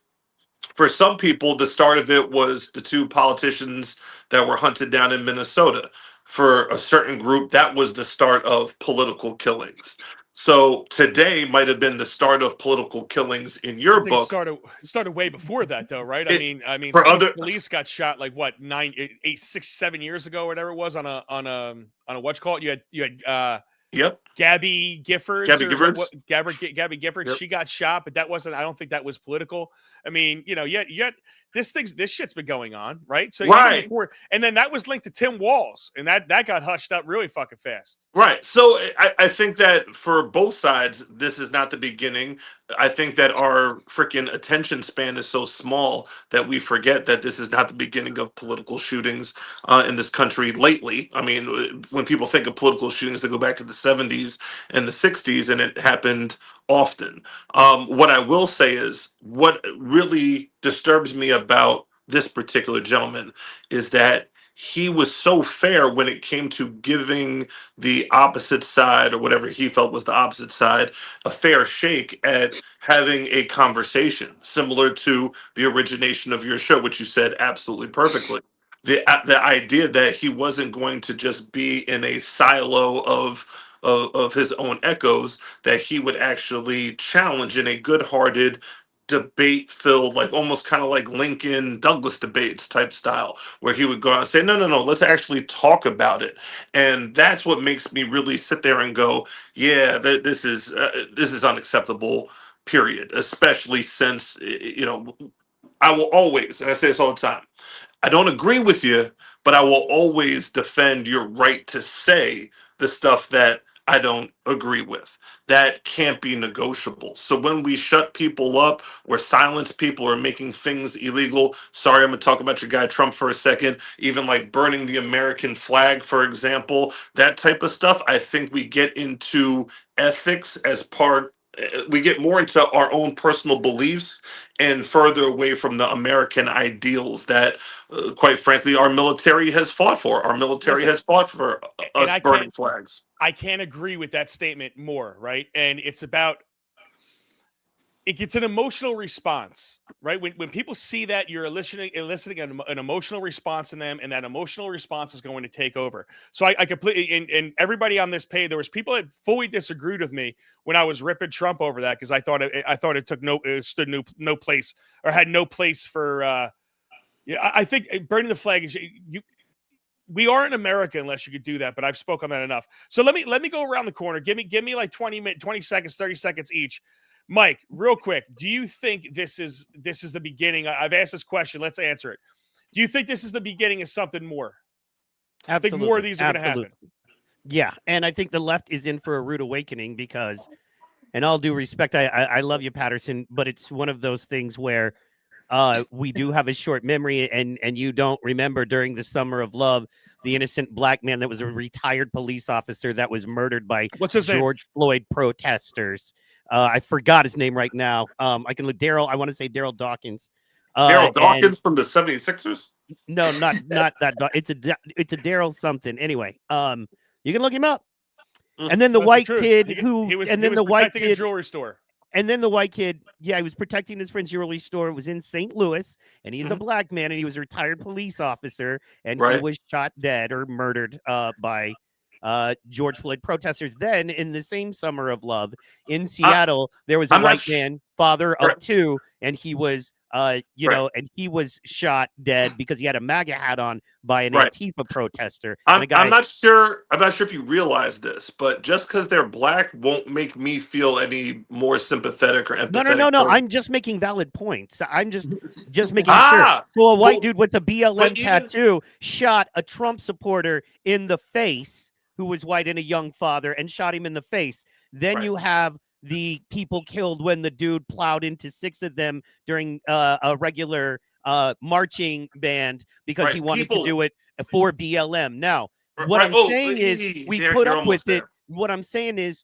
[SPEAKER 7] for some people, the start of it was the two politicians that were hunted down in Minnesota. For a certain group, that was the start of political killings. So today might have been the start of political killings in
[SPEAKER 4] I
[SPEAKER 7] your
[SPEAKER 4] think
[SPEAKER 7] book.
[SPEAKER 4] it started way before that, though, right? I mean,
[SPEAKER 7] For
[SPEAKER 4] some
[SPEAKER 7] other
[SPEAKER 4] police got shot like what 9, 8, 6, 7 years ago, or whatever it was on a what you call it? You had
[SPEAKER 7] Yep,
[SPEAKER 4] Gabby Giffords
[SPEAKER 7] Gabby
[SPEAKER 4] or
[SPEAKER 7] Giffords.
[SPEAKER 4] Gabby Giffords.
[SPEAKER 7] Yep.
[SPEAKER 4] She got shot, but that wasn't. I don't think that was political. I mean, yet this shit's been going on, right? So even
[SPEAKER 7] Right.
[SPEAKER 4] before, and then that was linked to Tim Walz, and that got hushed up really fucking fast.
[SPEAKER 7] Right. So I think that for both sides, this is not the beginning. I think that our freaking attention span is so small that we forget that this is not the beginning of political shootings in this country lately. I mean, when people think of political shootings, they go back to the 70s and the 60s, and it happened often. What I will say is what really disturbs me about this particular gentleman is that he was so fair when it came to giving the opposite side, or whatever he felt was the opposite side, a fair shake at having a conversation similar to the origination of your show, which you said absolutely perfectly. The idea that he wasn't going to just be in a silo of his own echoes, that he would actually challenge in a good-hearted, debate filled, like almost kind of like Lincoln Douglas debates type style, where he would go out and say, no, let's actually talk about it. And that's what makes me really sit there and go, yeah, this is unacceptable, period. Especially since, I will always, and I say this all the time, I don't agree with you, but I will always defend your right to say the stuff that I don't agree with. That can't be negotiable. So when we shut people up or silence people or making things illegal, sorry, I'm going to talk about your guy Trump for a second, even like burning the American flag, for example, that type of stuff, I think we get into ethics as part, we get more into our own personal beliefs and further away from the American ideals that, quite frankly, our military has fought for. Our military
[SPEAKER 4] Listen,
[SPEAKER 7] has fought for
[SPEAKER 4] and
[SPEAKER 7] us burning flags.
[SPEAKER 4] I can't agree with that statement more, right? And it's about it gets an emotional response, right? When people see that, you're eliciting an emotional response in them, and that emotional response is going to take over. So I completely and everybody on this page, there was people that fully disagreed with me when I was ripping Trump over that, because I thought it took no place, or had no place for. I think burning the flag is you. We are in America unless you could do that, but I've spoke on that enough. So let me go around the corner. Give me like 20 seconds, 30 seconds each. Mike, real quick, do you think this is the beginning? I've asked this question. Let's answer it. Do you think this is the beginning of something more? I think more of these are going to happen.
[SPEAKER 6] Yeah, and I think the left is in for a rude awakening because, and all due respect, I love you, Patterson, but it's one of those things where we do have a short memory, and you don't remember during the Summer of Love the innocent black man that was a retired police officer that was murdered by George Floyd protesters. I forgot his name right now. I can look. I want to say Daryl Dawkins.
[SPEAKER 7] Daryl Dawkins from the 76ers?
[SPEAKER 6] No, not that. It's a Daryl something. Anyway, you can look him up. And then the white kid who was protecting a
[SPEAKER 4] jewelry store.
[SPEAKER 6] And then the white kid, he was protecting his friend's jewelry store. It was in St. Louis, and he's a black man, and he was a retired police officer, and he was shot dead or murdered by George Floyd protesters. Then, in the same Summer of Love in Seattle, there was a white man, father of two, and he was, and he was shot dead because he had a MAGA hat on by an Antifa protester.
[SPEAKER 7] I'm not sure if you realize this, but just because they're black won't make me feel any more sympathetic or empathetic.
[SPEAKER 6] No. I'm just making valid points. I'm just making sure. So a white dude with a BLM tattoo shot a Trump supporter in the face who was white and a young father and shot him in the face. Then you have the people killed when the dude plowed into 6 of them during a regular marching band because he wanted to do it for BLM. Now, what I'm saying is we put up with it. What I'm saying is,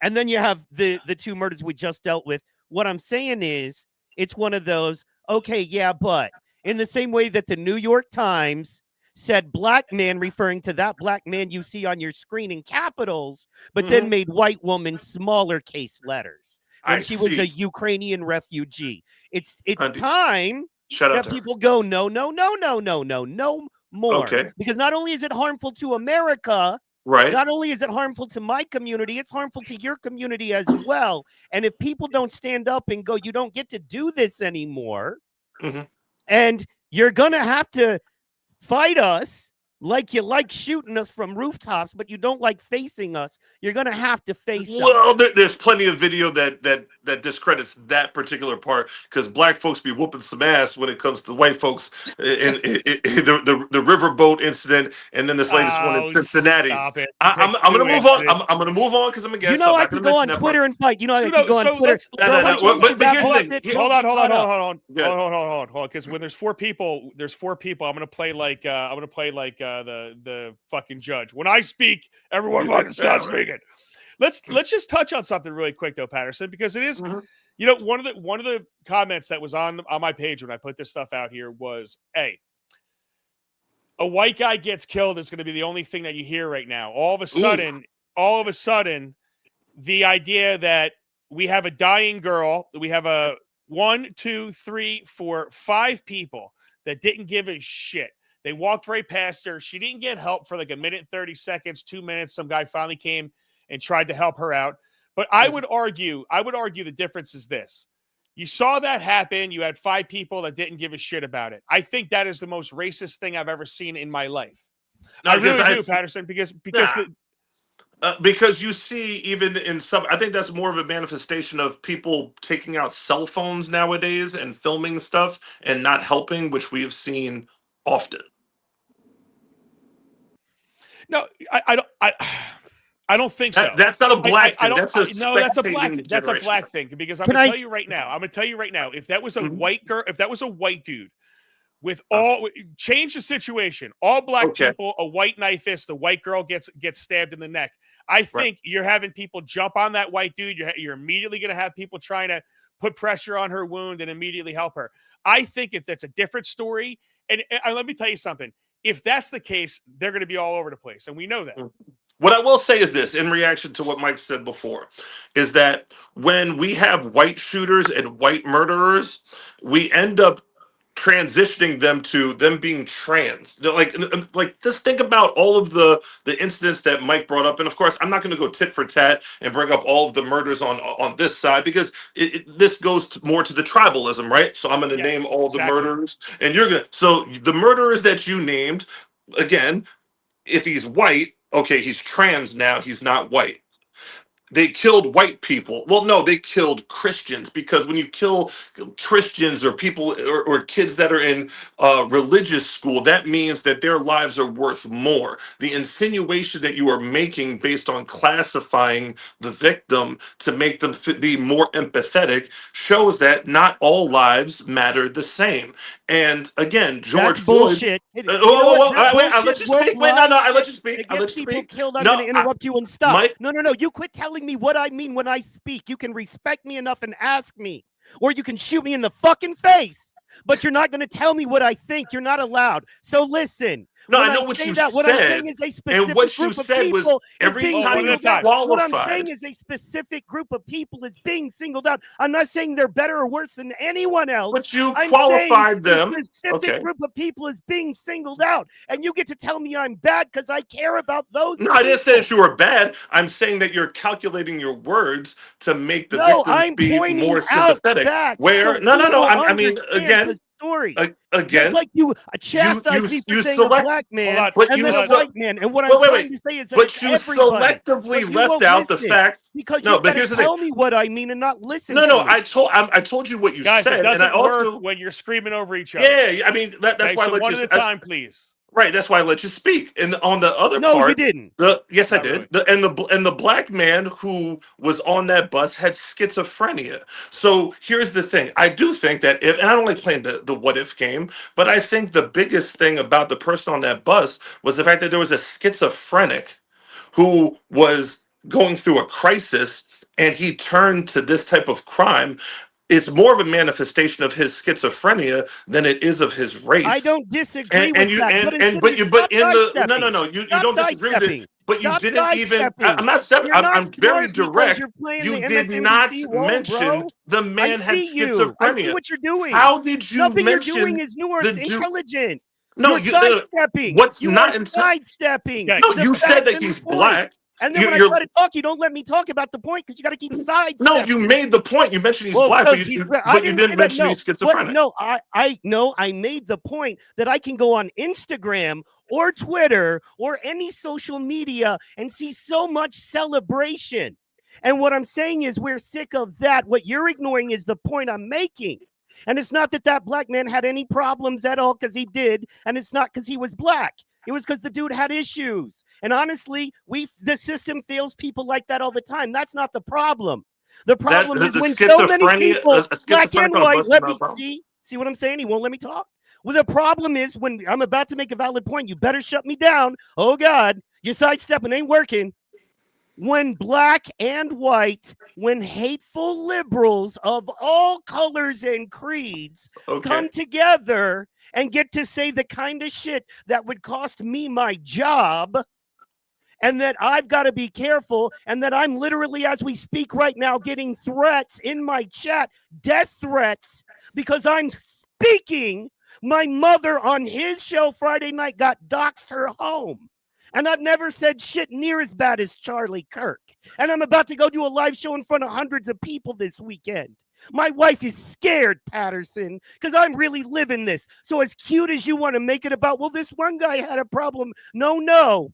[SPEAKER 6] and then you have the 2 murders we just dealt with. What I'm saying is it's one of those, okay, yeah, but in the same way that the New York Times said black man, referring to that black man you see on your screen in capitals, but then made white woman smaller case letters when she was a Ukrainian refugee. It's time
[SPEAKER 7] Shout out
[SPEAKER 6] that
[SPEAKER 7] to her.
[SPEAKER 6] people go, no, no, no, no, no, no, no more.
[SPEAKER 7] Okay.
[SPEAKER 6] Because not only is it harmful to America,
[SPEAKER 7] Right.
[SPEAKER 6] not only is it harmful to my community, it's harmful to your community as well. And if people don't stand up and go, you don't get to do this anymore, and you're going to have to fight us like you like shooting us from rooftops, but you don't like facing us, you're going to have to face us.
[SPEAKER 7] Well, there's plenty of video that discredits that particular part, because black folks be whooping some ass when it comes to white folks. And the riverboat incident, and then this latest one in Cincinnati.
[SPEAKER 4] Stop it.
[SPEAKER 7] I'm going to move on. I'm going to move on because I'm a guest.
[SPEAKER 6] You know, I could go on Twitter and fight. You know, I could go on Twitter.
[SPEAKER 7] Hold
[SPEAKER 4] on. Because when there's four people, I'm gonna play like the fucking judge. When I speak, everyone fucking stops speaking. Let's just touch on something really quick though, Patterson, because it is, you know, one of the comments that was on my page when I put this stuff out here was, hey, a white guy gets killed is going to be the only thing that you hear right now. All of a sudden, the idea that we have a dying girl, we have a 1, 2, 3, 4, 5 people that didn't give a shit. They walked right past her. She didn't get help for like a minute, 30 seconds, 2 minutes. Some guy finally came and tried to help her out. But I would argue the difference is this. You saw that happen. You had 5 people that didn't give a shit about it. I think that is the most racist thing I've ever seen in my life. I really do, Patterson, because
[SPEAKER 7] you see, even in some, I think that's more of a manifestation of people taking out cell phones nowadays and filming stuff and not helping, which we have seen often.
[SPEAKER 4] No, I don't think so.
[SPEAKER 7] That's not a black thing. That's a
[SPEAKER 4] black thing. Because I'm gonna tell you right now. If that was a white girl, if that was a white dude, with change the situation. All black people, a white knifist, the white girl gets stabbed in the neck. I think you're having people jump on that white dude. You're immediately going to have people trying to put pressure on her wound and immediately help her. I think if that's a different story, and let me tell you something. If that's the case, they're going to be all over the place, and we know that.
[SPEAKER 7] What I will say is this, in reaction to what Mike said before, is that when we have white shooters and white murderers, we end up transitioning them to them being trans. Like just think about all of the incidents that Mike brought up. And of course, I'm not going to go tit for tat and bring up all of the murders on this side, because this goes more to the tribalism, right? So I'm going to name all the murderers, and you're going to. So the murderers that you named, again, if he's white, okay, he's trans now, he's not white. They killed white people. Well, no, they killed Christians, because when you kill Christians or people or kids that are in religious school, that means that their lives are worth more. The insinuation that you are making based on classifying the victim to make them be more empathetic shows that not all lives matter the same. And again, George Floyd.
[SPEAKER 6] Bullshit.
[SPEAKER 7] I let you speak. Wait, no, I let you speak. I let you speak.
[SPEAKER 6] Killed, I'm going to interrupt you and stop. No. You quit telling me what I mean when I speak. You can respect me enough and ask me, or you can shoot me in the fucking face. But you're not going to tell me what I think. You're not allowed. So listen.
[SPEAKER 7] No, I know what you said.
[SPEAKER 6] What I'm saying is a specific
[SPEAKER 7] and what you
[SPEAKER 6] group
[SPEAKER 7] said
[SPEAKER 6] of
[SPEAKER 7] was
[SPEAKER 6] people
[SPEAKER 7] every time you qualified.
[SPEAKER 6] What I'm saying is a specific group of people is being singled out. I'm not saying they're better or worse than anyone else.
[SPEAKER 7] But you qualified them.
[SPEAKER 6] A specific group of people is being singled out. And you get to tell me I'm bad because I care about those people.
[SPEAKER 7] I didn't say that you were bad. I'm saying that you're calculating your words to make the victims be more sympathetic. Where? No. I mean, again.
[SPEAKER 6] Story.
[SPEAKER 7] Again,
[SPEAKER 6] just like you chastise me for saying a black man and then a white man. And what I'm trying to say is that
[SPEAKER 7] but you selectively left out the fact.
[SPEAKER 6] Because you gotta tell me what I mean and not listen.
[SPEAKER 7] No. I told you what you
[SPEAKER 4] said.
[SPEAKER 7] It
[SPEAKER 4] doesn't
[SPEAKER 7] and I also
[SPEAKER 4] work when you're screaming over each other.
[SPEAKER 7] Yeah, I mean that's why I let
[SPEAKER 4] one
[SPEAKER 7] you.
[SPEAKER 4] One at a time, please.
[SPEAKER 7] Right, that's why I let you speak. And on the other part,
[SPEAKER 6] no, you didn't.
[SPEAKER 7] Yes, I did.
[SPEAKER 6] Really.
[SPEAKER 7] And the black man who was on that bus had schizophrenia. So here's the thing: I do think that and I don't like playing the what if game, but I think the biggest thing about the person on that bus was the fact that there was a schizophrenic who was going through a crisis, and he turned to this type of crime. it's more of a manifestation of his schizophrenia than it is of his race.
[SPEAKER 6] I don't disagree
[SPEAKER 7] And
[SPEAKER 6] with
[SPEAKER 7] you
[SPEAKER 6] that.
[SPEAKER 7] but in the
[SPEAKER 6] Sidestepping.
[SPEAKER 7] no, you
[SPEAKER 6] Stop
[SPEAKER 7] don't disagree with it.
[SPEAKER 6] sidestepping.
[SPEAKER 7] But you
[SPEAKER 6] Stop
[SPEAKER 7] didn't even.
[SPEAKER 6] sidestepping.
[SPEAKER 7] I'm not.
[SPEAKER 6] You're not
[SPEAKER 7] I'm very
[SPEAKER 6] smart because
[SPEAKER 7] direct.
[SPEAKER 6] you're playing
[SPEAKER 7] You
[SPEAKER 6] the
[SPEAKER 7] did not
[SPEAKER 6] MSNBC role,
[SPEAKER 7] mention
[SPEAKER 6] bro.
[SPEAKER 7] the
[SPEAKER 6] I
[SPEAKER 7] man had
[SPEAKER 6] see you. I see
[SPEAKER 7] schizophrenia.
[SPEAKER 6] what you're doing.
[SPEAKER 7] How did you
[SPEAKER 6] Nothing you're
[SPEAKER 7] mention
[SPEAKER 6] doing is nor
[SPEAKER 7] the dude?
[SPEAKER 6] intelligent.
[SPEAKER 7] No,
[SPEAKER 6] You're sidestepping.
[SPEAKER 7] what's
[SPEAKER 6] You
[SPEAKER 7] not
[SPEAKER 6] are sidestepping.
[SPEAKER 4] Okay.
[SPEAKER 7] No,
[SPEAKER 6] the
[SPEAKER 7] you said
[SPEAKER 6] fact
[SPEAKER 7] that
[SPEAKER 6] and the
[SPEAKER 7] he's
[SPEAKER 6] point.
[SPEAKER 7] black.
[SPEAKER 6] And then when I try to talk, you don't let me talk about the point because you got to keep sidestepping.
[SPEAKER 7] No, you made the point. You mentioned he's black, but you didn't mention he's schizophrenic.
[SPEAKER 6] I made the point that I can go on Instagram or Twitter or any social media and see so much celebration. And what I'm saying is we're sick of that. What you're ignoring is the point I'm making. And it's not that that black man had any problems at all, because he did. And it's not because he was black. It was because the dude had issues. And honestly, the system fails people like that all the time. That's not the problem. The problem is when so many people, black and white, let me see what I'm saying? He won't let me talk. Well, the problem is when I'm about to make a valid point, you better shut me down. Oh, God, your sidestepping ain't working. When black and white, when hateful liberals of all colors and creeds come together and get to say the kind of shit that would cost me my job, and that I've got to be careful, and that I'm literally, as we speak right now, getting threats in my chat, death threats, because I'm speaking. My mother on his show Friday night got doxed her home. And I've never said shit near as bad as Charlie Kirk. And I'm about to go do a live show in front of hundreds of people this weekend. My wife is scared, Patterson, because I'm really living this. So as cute as you want to make it about, well, this one guy had a problem. No.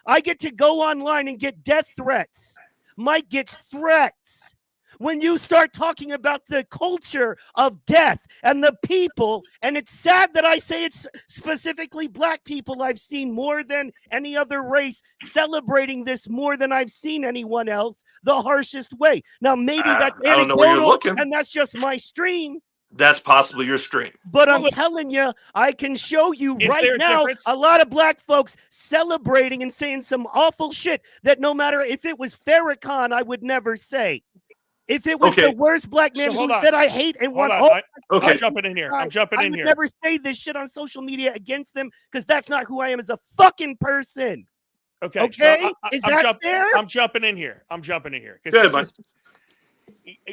[SPEAKER 6] I get to go online and get death threats. Mike gets threats. When you start talking about the culture of death and the people, and it's sad that I say it's specifically black people, I've seen more than any other race celebrating this more than I've seen anyone else, the harshest way. Now, maybe that's anecdotal, and that's just my stream.
[SPEAKER 7] That's possibly your stream.
[SPEAKER 6] But I'm telling you, I can show you right now a lot of black folks celebrating and saying some awful shit that no matter if it was Farrakhan, I would never say. If it was the worst black man that I hate and want,
[SPEAKER 4] I'm jumping in here. I would
[SPEAKER 6] never say this shit on social media against them because that's not who I am as a fucking person.
[SPEAKER 4] Okay.
[SPEAKER 6] So is that fair?
[SPEAKER 4] I'm jumping in here.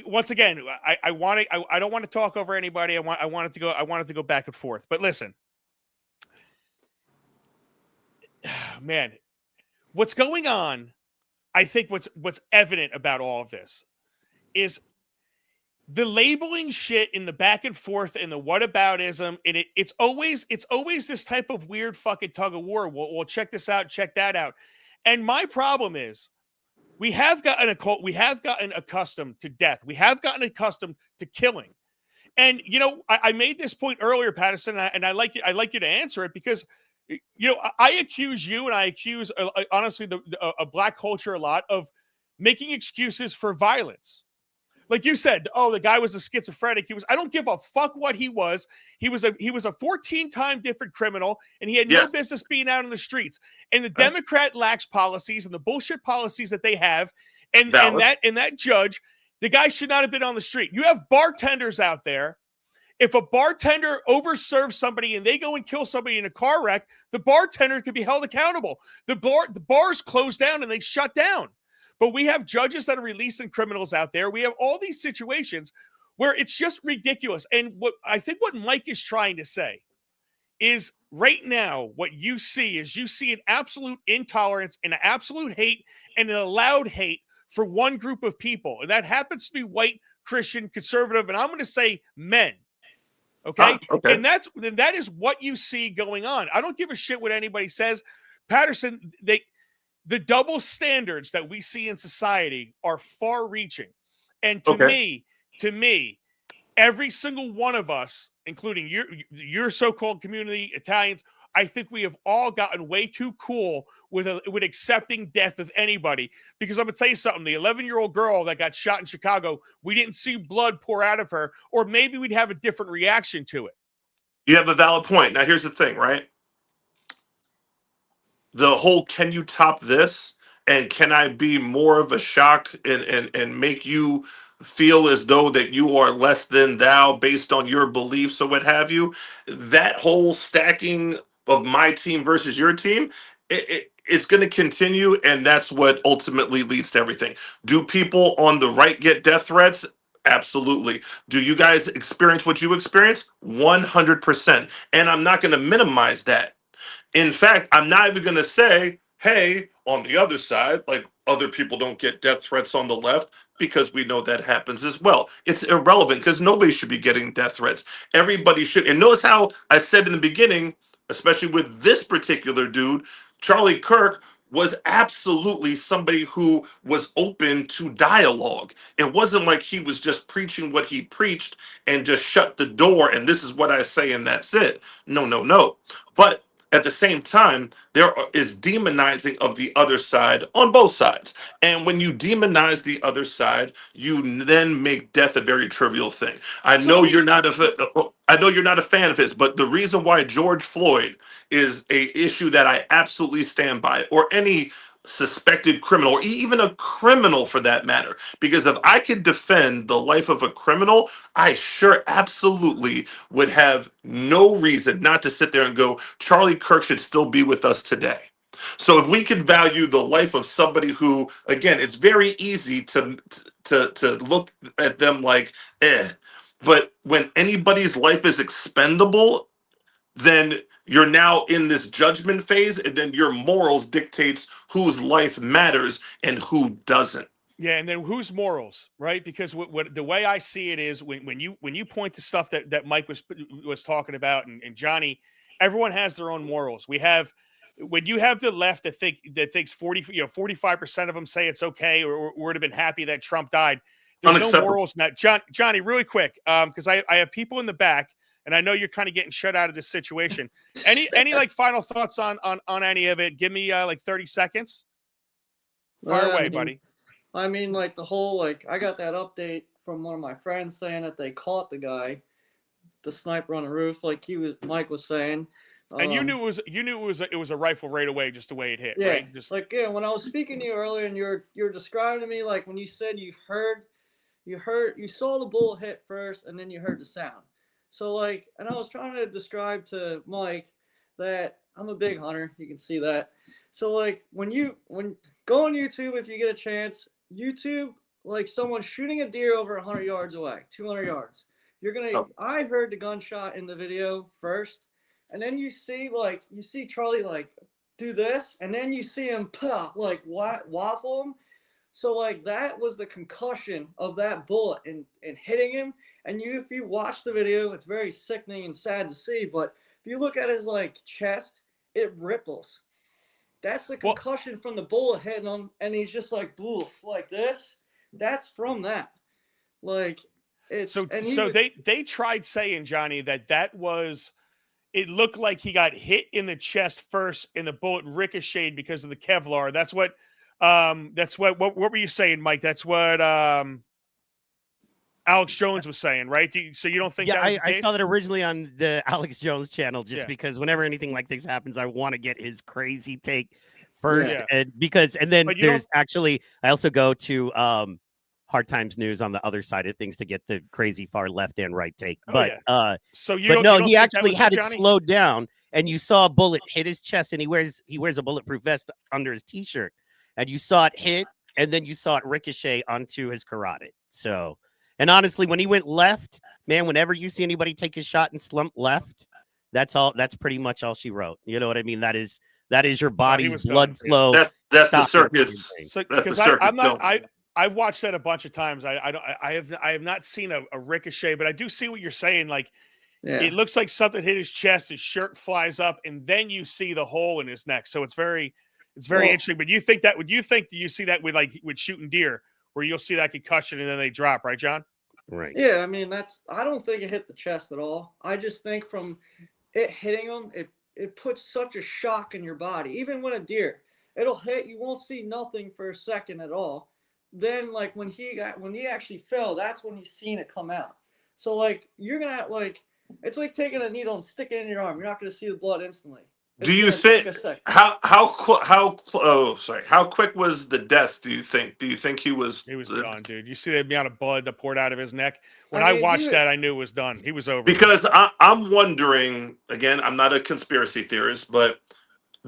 [SPEAKER 4] Once again, I don't want to talk over anybody. I wanted to go back and forth. But listen, man, what's going on? I think what's evident about all of this is the labeling shit in the back and forth and the whataboutism, and it's always this type of weird fucking tug of war. We'll check this out, check that out. And my problem is we have gotten accustomed to death. We have gotten accustomed to killing. And I made this point earlier, Patterson, and I like you to answer it because I accuse you and I accuse honestly a black culture a lot of making excuses for violence. Like you said, the guy was a schizophrenic. I don't give a fuck what he was. He was a 14-time different criminal, and he had no business being out in the streets. And the Democrat lacks policies and the bullshit policies that they have. And that judge, the guy should not have been on the street. You have bartenders out there. If a bartender overserves somebody and they go and kill somebody in a car wreck, the bartender could be held accountable. The bars closed down and they shut down. But we have judges that are releasing criminals out there. We have all these situations where it's just ridiculous. And what Mike is trying to say is right now, what you see an absolute intolerance and an absolute hate and an allowed hate for one group of people. And that happens to be white, Christian, conservative, and I'm going to say men. Okay? And that is what you see going on. I don't give a shit what anybody says. Patterson, the double standards that we see in society are far-reaching. And to me, every single one of us, including your so-called community, Italians, I think we have all gotten way too cool with accepting death of anybody. Because I'm going to tell you something, the 11-year-old girl that got shot in Chicago, we didn't see blood pour out of her, or maybe we'd have a different reaction to it.
[SPEAKER 7] You have a valid point. Now, here's the thing, right? The whole can you top this and can I be more of a shock and make you feel as though that you are less than thou based on your beliefs or what have you, that whole stacking of my team versus your team, it's going to continue, and that's what ultimately leads to everything. Do people on the right get death threats? Absolutely. Do you guys experience what you experience? 100%. And I'm not going to minimize that. In fact, I'm not even going to say, hey, on the other side, like other people don't get death threats on the left, because we know that happens as well. It's irrelevant because nobody should be getting death threats. Everybody should. And notice how I said in the beginning, especially with this particular dude, Charlie Kirk was absolutely somebody who was open to dialogue. It wasn't like he was just preaching what he preached and just shut the door and this is what I say and that's it. No, no, no. But at the same time, is demonizing of the other side on both sides. And when you demonize the other side, you then make death a very trivial thing. I know you're not I know you're not a fan of his, but the reason why George Floyd is a issue that I absolutely stand by, or any suspected criminal, or even a criminal for that matter. Because if I could defend the life of a criminal, I sure absolutely would have no reason not to sit there and go, Charlie Kirk should still be with us today. So if we could value the life of somebody who, again, it's very easy to look at them like, but when anybody's life is expendable, then you're now in this judgment phase, and then your morals dictates whose life matters and who doesn't.
[SPEAKER 4] Yeah, and then whose morals, right? Because what the way I see it is when you point to stuff that Mike was talking about and Johnny, everyone has their own morals. We have when you have the left that thinks 45% of them say it's okay or would have been happy that Trump died. There's no morals in that. Johnny, really quick, because I have people in the back. And I know you're kind of getting shut out of this situation. Any like final thoughts on any of it? Give me like 30 seconds. Fire away, buddy.
[SPEAKER 5] I mean, like the whole I got that update from one of my friends saying that they caught the guy, the sniper on the roof, like Mike was saying.
[SPEAKER 4] And you knew it was a rifle right away, just the way it hit,
[SPEAKER 5] yeah,
[SPEAKER 4] right? Just
[SPEAKER 5] when I was speaking to you earlier, and you're describing to me like when you said you saw the bullet hit first, and then you heard the sound. So and I was trying to describe to Mike that I'm a big hunter. You can see that. So when go on YouTube, if you get a chance, YouTube, someone shooting a deer over 100 yards away, 200 yards. I heard the gunshot in the video first, and then you see Charlie do this, and then you see him waffle him. So that was the concussion of that bullet and hitting him. And if you watch the video, it's very sickening and sad to see. But if you look at his chest, it ripples. That's the concussion from the bullet hitting him, and he's just boof, like this. That's from that.
[SPEAKER 4] They tried saying, Johnny, that was. It looked like he got hit in the chest first, and the bullet ricocheted because of the Kevlar. That's what. What were you saying, Mike? That's what Alex Jones was saying, right? So you don't think that was the case?
[SPEAKER 6] I saw that originally on the Alex Jones channel because whenever anything like this happens, I want to get his crazy take first.
[SPEAKER 4] Yeah.
[SPEAKER 6] And then there's actually I also go to Hard Times News on the other side of things to get the crazy far left and right take. He actually had it slowed down, and you saw a bullet hit his chest, and he wears a bulletproof vest under his t-shirt. And you saw it hit, and then you saw it ricochet onto his carotid. So, and honestly, when he went left, man, whenever you see anybody take a shot and slump left, that's all. That's pretty much all she wrote. You know what I mean? That is your body's blood flow.
[SPEAKER 7] That's the circuits.
[SPEAKER 4] Because I've watched that a bunch of times. I have not seen a ricochet, but I do see what you're saying. It looks like something hit his chest, his shirt flies up, and then you see the hole in his neck. So it's very interesting. But do you see that with shooting deer, where you'll see that concussion and then they drop, right, John?
[SPEAKER 6] Right.
[SPEAKER 5] Yeah, I mean I don't think it hit the chest at all. I just think from it hitting him, it puts such a shock in your body. Even when a deer, it'll hit, you won't see nothing for a second at all. Then when he actually fell, that's when he's seen it come out. So you're gonna it's like taking a needle and sticking it in your arm. You're not gonna see the blood instantly.
[SPEAKER 7] Do you
[SPEAKER 5] It's gonna take
[SPEAKER 7] think
[SPEAKER 5] a second.
[SPEAKER 7] how quick was the death? Do you think? Do you think he was?
[SPEAKER 4] He was done, dude. You see the amount of blood that poured out of his neck. When
[SPEAKER 5] I
[SPEAKER 4] I
[SPEAKER 5] mean,
[SPEAKER 4] watched that, I knew it was done. He was over.
[SPEAKER 7] Because I'm wondering again. I'm not a conspiracy theorist, but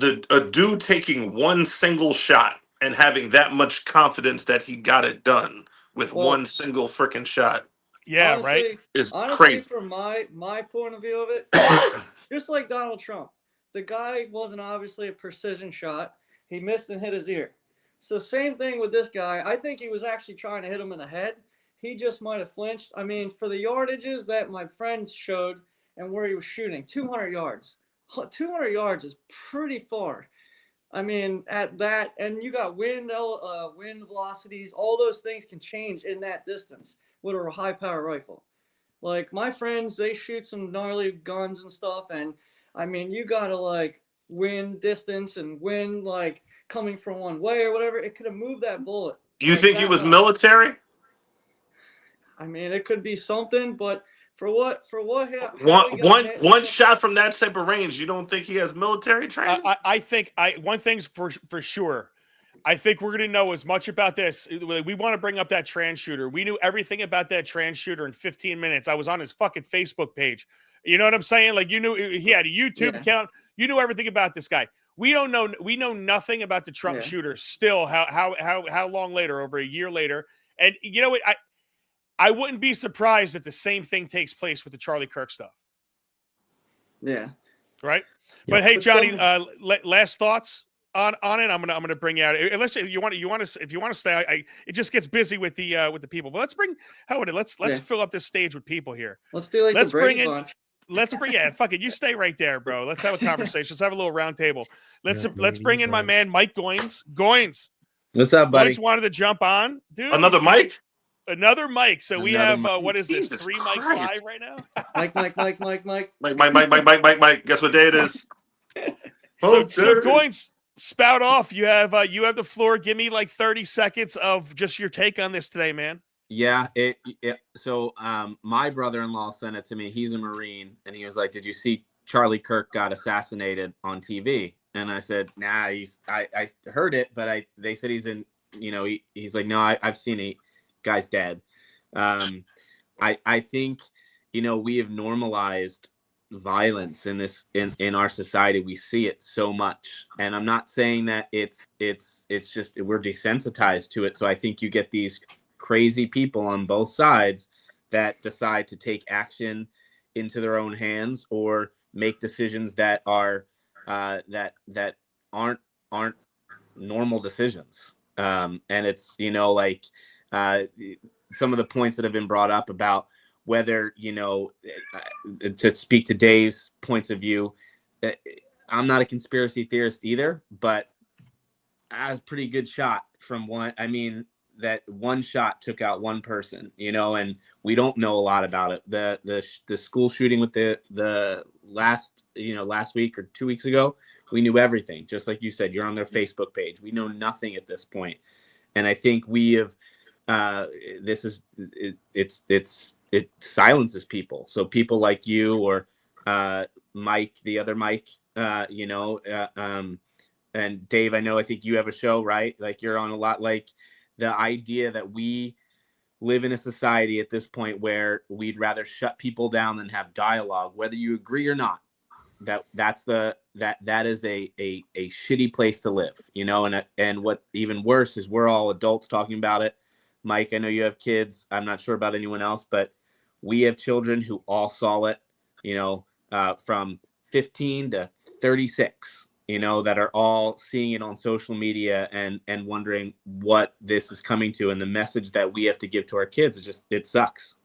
[SPEAKER 7] a dude taking one single shot and having that much confidence that he got it done with
[SPEAKER 5] Well,
[SPEAKER 7] one single freaking shot
[SPEAKER 4] Yeah, right.
[SPEAKER 5] honestly,
[SPEAKER 7] is
[SPEAKER 5] honestly,
[SPEAKER 7] crazy.
[SPEAKER 5] from my point of view of it, just like Donald Trump, the guy wasn't obviously a precision shot. He missed and hit his ear. So same thing with this guy. I think he was actually trying to hit him in the head. He just might have flinched. I mean, for the yardages that my friend showed and where he was shooting, 200 yards. 200 yards is pretty far. I mean, at that, and you got wind velocities, all those things can change in that distance with a high power rifle. Like my friends, they shoot some gnarly guns and stuff, and I mean, you gotta like wind distance and wind like coming from one way or whatever. It could have moved that bullet.
[SPEAKER 7] You
[SPEAKER 5] like,
[SPEAKER 7] think he
[SPEAKER 5] that
[SPEAKER 7] was
[SPEAKER 5] much.
[SPEAKER 7] military?
[SPEAKER 5] I mean, it could be something, but for what?
[SPEAKER 7] One shot from that type of range. You don't think he has military training?
[SPEAKER 4] I think one thing's for sure. I think we're going to know as much about this. We want to bring up that trans shooter. We knew everything about that trans shooter in 15 minutes. I was on his fucking Facebook page. You know what I'm saying? Like, you knew he had a YouTube account. You knew everything about this guy. We don't know. We know nothing about the Trump shooter still. How long later? Over a year later. And you know what? I wouldn't be surprised if the same thing takes place with the Charlie Kirk stuff.
[SPEAKER 5] Yeah.
[SPEAKER 4] Right. But hey, Johnny, last thoughts on it. I'm gonna bring you out. Unless you want to stay. It just gets busy with the people. But let's bring Howard. Let's fill up this stage with people here.
[SPEAKER 5] Let's do like the Brady Bunch.
[SPEAKER 4] Let's bring fuck it. You stay right there, bro. Let's have a conversation. Let's have a little round table. Let's bring in my man Mike Goins. Goins.
[SPEAKER 8] What's up, buddy?
[SPEAKER 4] Goins wanted to jump on, dude.
[SPEAKER 7] Another mic.
[SPEAKER 4] Another mic. So we have what is this?
[SPEAKER 7] Jesus
[SPEAKER 4] 3
[SPEAKER 7] Christ.
[SPEAKER 4] mics live right now.
[SPEAKER 7] Mike. Guess what day it is?
[SPEAKER 4] So Goins, spout off. You have the floor. Give me like 30 seconds of just your take on this today, man.
[SPEAKER 8] Yeah. So my brother-in-law sent it to me. He's a Marine, and he was like, "Did you see Charlie Kirk got assassinated on TV?" And I said, "Nah, I heard it, but they said he's in. You know, he's like, no, I've seen it. Guy's dead." I think, you know, we have normalized violence in our society. We see it so much, and I'm not saying that it's just we're desensitized to it. So I think you get these crazy people on both sides that decide to take action into their own hands or make decisions that are that aren't normal decisions. And it's, you know, like some of the points that have been brought up about whether, you know, to speak to Dave's points of view, I'm not a conspiracy theorist either, but I was a pretty good shot from one. I mean, that one shot took out one person, you know, and we don't know a lot about it. The school shooting with the last week or 2 weeks ago, we knew everything. Just like you said, you're on their Facebook page. We know nothing at this point. And I think we have, it silences people. So people like you or Mike, the other Mike, you know, and Dave, I think you have a show, right? Like you're on a lot. Like the idea that we live in a society at this point where we'd rather shut people down than have dialogue, whether you agree or not. That is a shitty place to live, you know, and what even worse is we're all adults talking about it. Mike, I know you have kids. I'm not sure about anyone else, but we have children who all saw it, you know, from 15 to 36, you know, that are all seeing it on social media and wondering what this is coming to. And the message that we have to give to our kids, it sucks.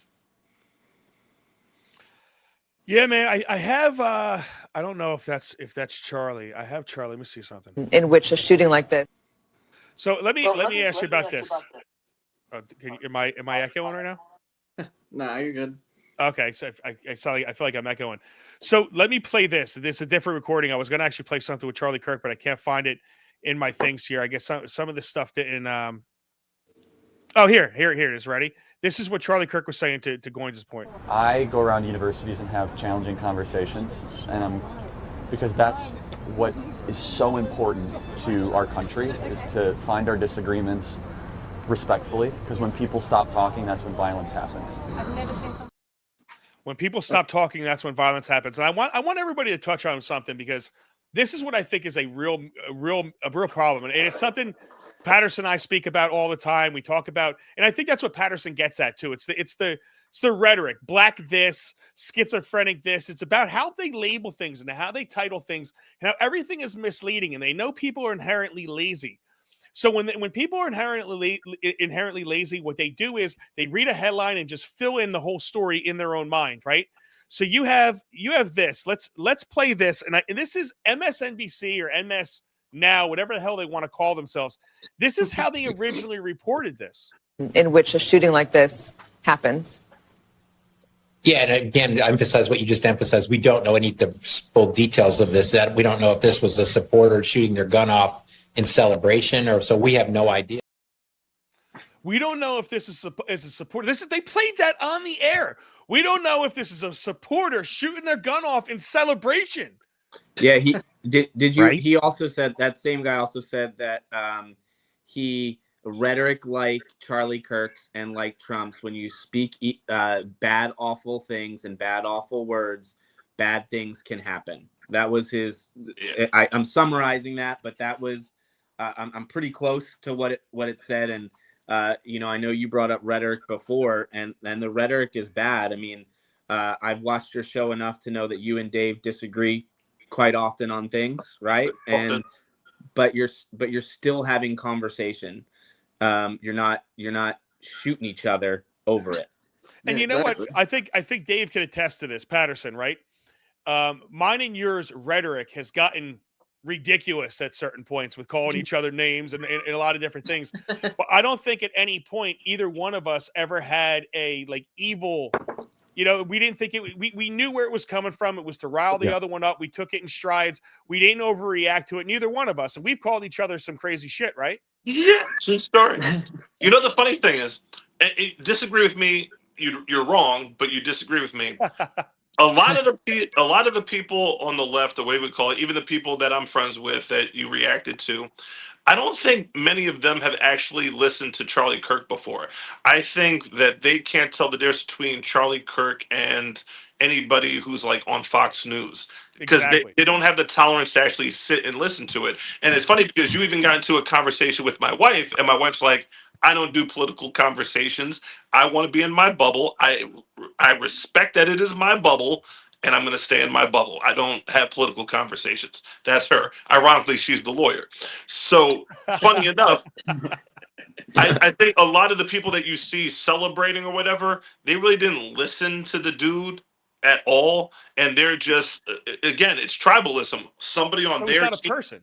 [SPEAKER 4] Yeah, man. I have I don't know if that's Charlie. I have Charlie. Let me see something.
[SPEAKER 9] In which a shooting like this.
[SPEAKER 4] So let me ask you about this. Am I echoing right now?
[SPEAKER 5] Nah, you're good.
[SPEAKER 4] Okay, so I feel like I'm echoing. So let me play this. This is a different recording. I was going to actually play something with Charlie Kirk, but I can't find it in my things here. I guess some of the stuff didn't. Oh, here it is. Ready? This is what Charlie Kirk was saying to Goins' point.
[SPEAKER 10] I go around universities and have challenging conversations, and because that's
[SPEAKER 2] what is so important to our country is to find our disagreements respectfully, because when people stop talking, that's when violence happens.
[SPEAKER 9] I've never seen something.
[SPEAKER 4] When people stop talking, that's when violence happens. And I want everybody to touch on something, because this is what I think is a real problem, and it's something Patterson and I speak about all the time. We talk about, and I think that's what Patterson gets at too. It's the rhetoric, black this, schizophrenic this. It's about how they label things and how they title things, and how everything is misleading. And they know people are inherently lazy. So when people are inherently lazy, what they do is they read a headline and just fill in the whole story in their own mind, right? So you have this. Let's play this, and this is MSNBC or MS Now, whatever the hell they want to call themselves. This is how they originally reported this.
[SPEAKER 10] In which a shooting like this happens.
[SPEAKER 11] Yeah, and again, to emphasize what you just emphasized, we don't know any of the full details of this. That we don't know if this was a supporter shooting their gun off in celebration, or so we have no idea.
[SPEAKER 4] We don't know if this is a supporter. They played that on the air. We don't know if this is a supporter shooting their gun off in celebration.
[SPEAKER 8] Yeah, he did you
[SPEAKER 6] Right?
[SPEAKER 8] he also said, that same guy also said that he rhetoric like Charlie Kirk's and like Trump's, when you speak bad awful things and bad awful words, bad things can happen. That was his I'm summarizing that, but that was I'm pretty close to what it said. And I know you brought up rhetoric before, and the rhetoric is bad. I mean, I've watched your show enough to know that you and Dave disagree quite often on things, right? And but you're still having conversation. You're not shooting each other over it.
[SPEAKER 4] And you know what? I think Dave can attest to this, Patterson, right? Mine and yours rhetoric has gotten ridiculous at certain points with calling each other names and a lot of different things. But I don't think at any point either one of us ever had a evil. We didn't think we knew where it was coming from. It was to rile the other one up. We took it in strides. We didn't overreact to it. Neither one of us. And we've called each other some crazy shit, right?
[SPEAKER 7] Yeah, true story. The funny thing is, disagree with me. You're wrong, but you disagree with me. A lot of the people on the left, the way we call it, even the people that I'm friends with that you reacted to, I don't think many of them have actually listened to Charlie Kirk before. I think that they can't tell the difference between Charlie Kirk and anybody who's on Fox News, because they don't have the tolerance to actually sit and listen to it. And it's funny because you even got into a conversation with my wife, and my wife's like, I don't do political conversations. I want to be in my bubble. I respect that it is my bubble, and I'm going to stay in my bubble. I don't have political conversations. That's her. Ironically, she's the lawyer. So, funny enough, I think a lot of the people that you see celebrating or whatever, they really didn't listen to the dude at all. And they're just, again, it's tribalism. Somebody on their
[SPEAKER 4] not a
[SPEAKER 7] team.
[SPEAKER 4] person.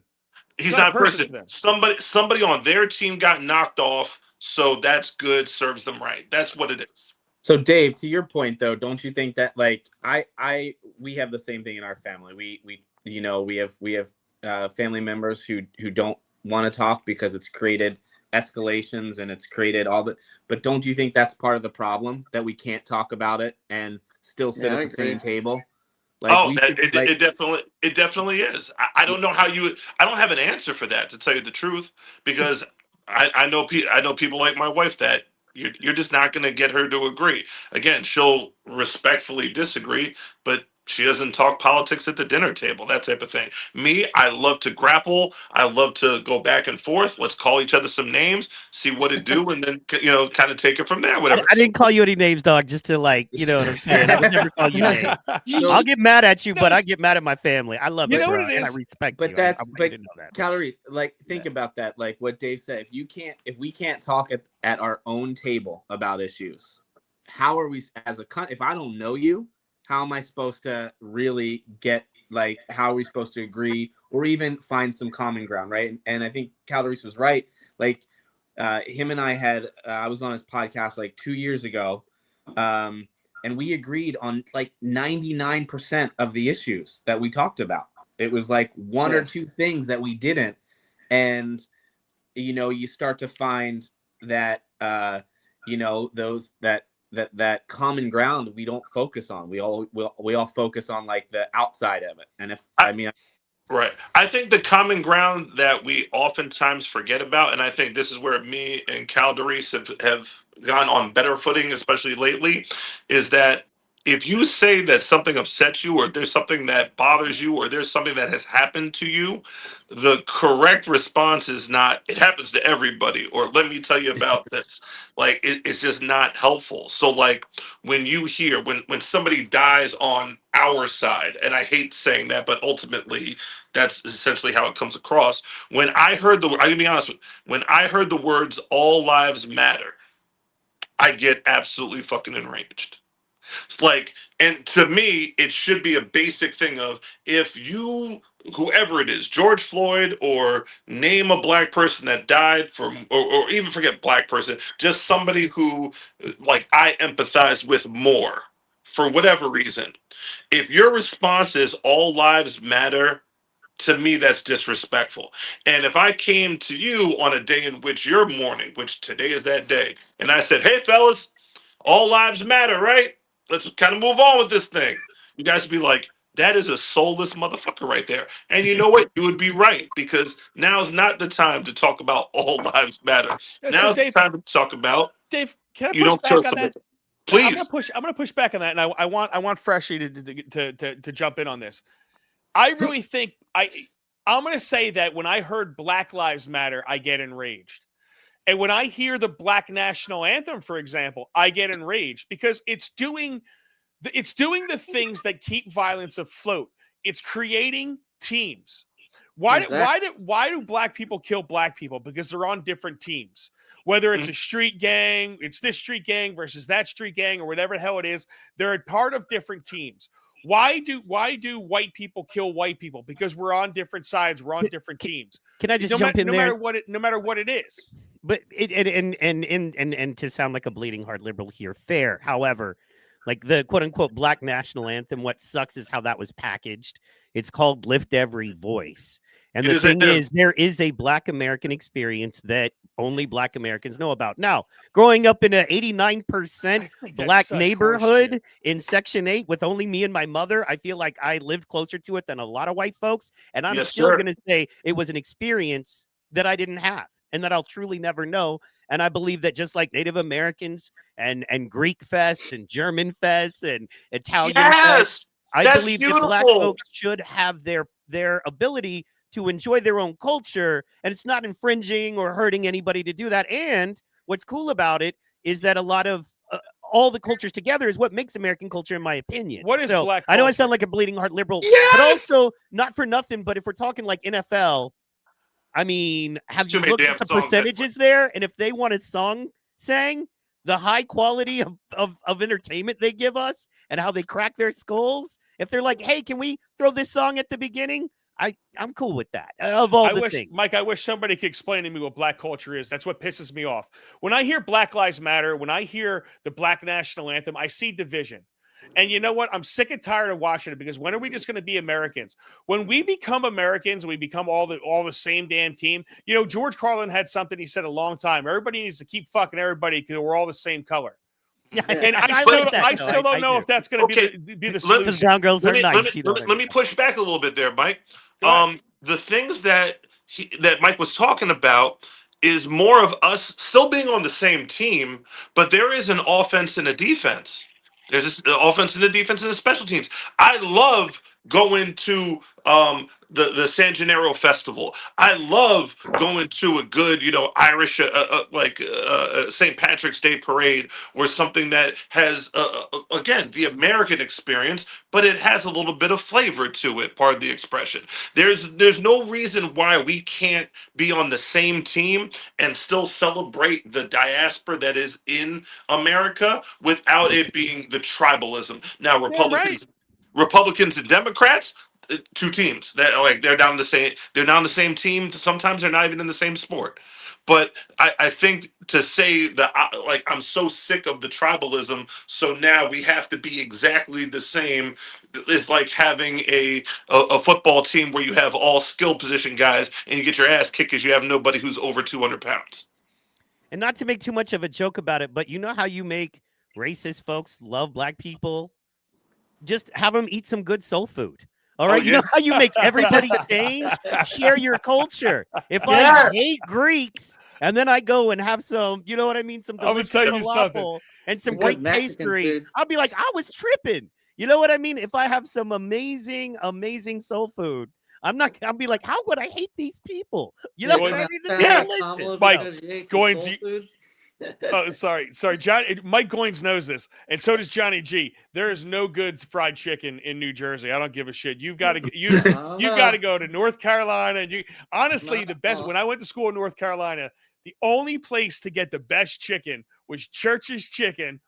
[SPEAKER 7] He's not a person. Somebody on their team got knocked off. So that's good, serves them right. That's what it is.
[SPEAKER 8] So Dave, to your point though, don't you think that we have the same thing in our family? We have family members who don't want to talk because it's created escalations and it's created all the. But don't you think that's part of the problem, that we can't talk about it and still sit at the same table?
[SPEAKER 7] It definitely is. I don't know how I don't have an answer for that, to tell you the truth, because I know people like my wife that you're just not going to get her to agree. Again, she'll respectfully disagree, but she doesn't talk politics at the dinner table, that type of thing. Me, I love to grapple. I love to go back and forth. Let's call each other some names, see what it do, and then kind of take it from there. Whatever.
[SPEAKER 6] I didn't call you any names, dog, just to you know what I'm saying. I would never call you names. I'll get mad at you, but I get mad at my family. I love it, bro, and I respect
[SPEAKER 8] but
[SPEAKER 6] you.
[SPEAKER 8] That's
[SPEAKER 6] I didn't know that.
[SPEAKER 8] Calorie. Think about that. Like what Dave said. If we can't talk at our own table about issues, how are we as a if I don't know you? How am I supposed to really get, how are we supposed to agree or even find some common ground, right? And I think Calories was right. Him and I I was on his podcast 2 years ago, and we agreed on 99% of the issues that we talked about. It was one or two things that we didn't. And, you start to find that, those that common ground we don't focus on. We all focus on the outside of it. And
[SPEAKER 7] Right. I think the common ground that we oftentimes forget about, and I think this is where me and Cal Doris have gone on better footing, especially lately, is that if you say that something upsets you, or there's something that bothers you, or there's something that has happened to you, the correct response is not, it happens to everybody, or let me tell you about this. Like, it's just not helpful. So, like, when you hear, when somebody dies on our side, and I hate saying that, but ultimately, that's essentially how it comes across. When I heard I'm gonna be honest with, when I heard the words "all lives matter," I get absolutely fucking enraged. It's like, and to me, it should be a basic thing of, if you, whoever it is, George Floyd, or name a black person that died from, or even forget black person, just somebody who, like, I empathize with more for whatever reason. If your response is "all lives matter," to me that's disrespectful. And if I came to you on a day in which you're mourning, which today is that day, and I said, "Hey fellas, all lives matter, right? Let's kind of move on with this thing," you guys would be like, "That is a soulless motherfucker right there." And you know what? You would be right, because now's not the time to talk about all lives matter.
[SPEAKER 4] Yeah, so
[SPEAKER 7] Now's the
[SPEAKER 4] Dave,
[SPEAKER 7] time to talk about,
[SPEAKER 4] can I
[SPEAKER 7] you
[SPEAKER 4] push
[SPEAKER 7] don't kill
[SPEAKER 4] back on
[SPEAKER 7] somebody.
[SPEAKER 4] that?
[SPEAKER 7] Please.
[SPEAKER 4] I'm gonna push back on that, and I want Freshie to jump in on this. I really think I'm gonna say that when I heard Black Lives Matter, I get enraged. And when I hear the Black National Anthem, for example, I get enraged because it's doing the things that keep violence afloat. It's creating teams.
[SPEAKER 5] Exactly.
[SPEAKER 4] Why do black people kill black people? Because they're on different teams. Whether it's a street gang, it's this street gang versus that street gang, or whatever the hell it is, they're a part of different teams. Why do white people kill white people? Because we're on different sides, we're on different teams.
[SPEAKER 6] Can I just jump in
[SPEAKER 4] no
[SPEAKER 6] there?
[SPEAKER 4] no matter what it is.
[SPEAKER 6] But and to sound like a bleeding heart liberal here, fair. However, like the quote unquote Black National Anthem, what sucks is how that was packaged. It's called Lift Every Voice. And the thing is, there is a Black American experience that only Black Americans know about. Now, growing up in an 89% Black neighborhood in Section 8 with only me and my mother, I feel like I lived closer to it than a lot of white folks. And I'm still going to say it was an experience that I didn't have and that I'll truly never know. And I believe that just like Native Americans and Greek fests and German fests and Italian fests, I believe that Black folks should have their ability to enjoy their own culture, and it's not infringing or hurting anybody to do that. And what's cool about it is that a lot of all the cultures together is what makes American culture, in my opinion.
[SPEAKER 4] What is Black culture?
[SPEAKER 6] I know I sound like a bleeding heart liberal, but also not for nothing. But if we're talking like NFL, I mean, have you looked at the percentages there? And if they want a song sang, the high quality of entertainment they give us and how they crack their skulls, if they're like, hey, can we throw this song at the beginning? I'm cool with that. Of all the things.
[SPEAKER 4] Mike, I wish somebody could explain to me what black culture is. That's what pisses me off. When I hear Black Lives Matter, when I hear the Black National Anthem, I see division. And you know what? I'm sick and tired of watching it, because when are we just going to be Americans? When we become Americans, we become all the same damn team. You know, George Carlin had something he said a long time. Everybody needs to keep fucking everybody because we're all the same color.
[SPEAKER 6] Yeah,
[SPEAKER 4] and I still don't know if that's going to be the solution.
[SPEAKER 6] Brown girls are nice.
[SPEAKER 7] Let me push back a little bit there, Mike. The things that Mike was talking about is more of us still being on the same team, but there is an offense and a defense. There's an offense and a defense and a special teams. I love going to the San Gennaro Festival. I love going to a good, Irish St. Patrick's Day parade, or something that has again the American experience, but it has a little bit of flavor to it. Pardon the expression. There's no reason why we can't be on the same team and still celebrate the diaspora that is in America without it being the tribalism. Now, Republicans and Democrats, two teams that they're down the same team. Sometimes they're not even in the same sport. But I think to say that I'm so sick of the tribalism, so now we have to be exactly the same, is like having a football team where you have all skill position guys and you get your ass kicked because you have nobody who's over 200 pounds.
[SPEAKER 6] And not to make too much of a joke about it, but you know how you make racist folks love black people? Just have them eat some good soul food. All right, you know
[SPEAKER 7] Okay.
[SPEAKER 6] how you make everybody change? Share your culture. If
[SPEAKER 7] Yeah.
[SPEAKER 6] I hate Greeks and then I go and have some, you know what I mean, some
[SPEAKER 4] I'm gonna
[SPEAKER 6] delicious
[SPEAKER 4] tell you something.
[SPEAKER 6] falafel and some
[SPEAKER 5] Good
[SPEAKER 6] great
[SPEAKER 5] Mexican
[SPEAKER 6] pastry,
[SPEAKER 5] food.
[SPEAKER 6] I'll be like, I was tripping. You know what I mean? If I have some amazing, amazing soul food, I'll be like, how would I hate these people? You know
[SPEAKER 5] You're
[SPEAKER 6] what
[SPEAKER 5] gonna
[SPEAKER 6] I mean? This
[SPEAKER 5] have
[SPEAKER 6] is
[SPEAKER 5] fat
[SPEAKER 6] delicious.
[SPEAKER 5] Kamala
[SPEAKER 4] Mike,
[SPEAKER 5] because you ate some
[SPEAKER 4] going
[SPEAKER 5] soul
[SPEAKER 4] to-
[SPEAKER 5] food.
[SPEAKER 4] Oh, sorry, John. Mike Goings knows this, and so does Johnny G. There is no good fried chicken in New Jersey. I don't give a shit. You've got to you've got to go to North Carolina. And honestly, the best. When I went to school in North Carolina, the only place to get the best chicken was Church's Chicken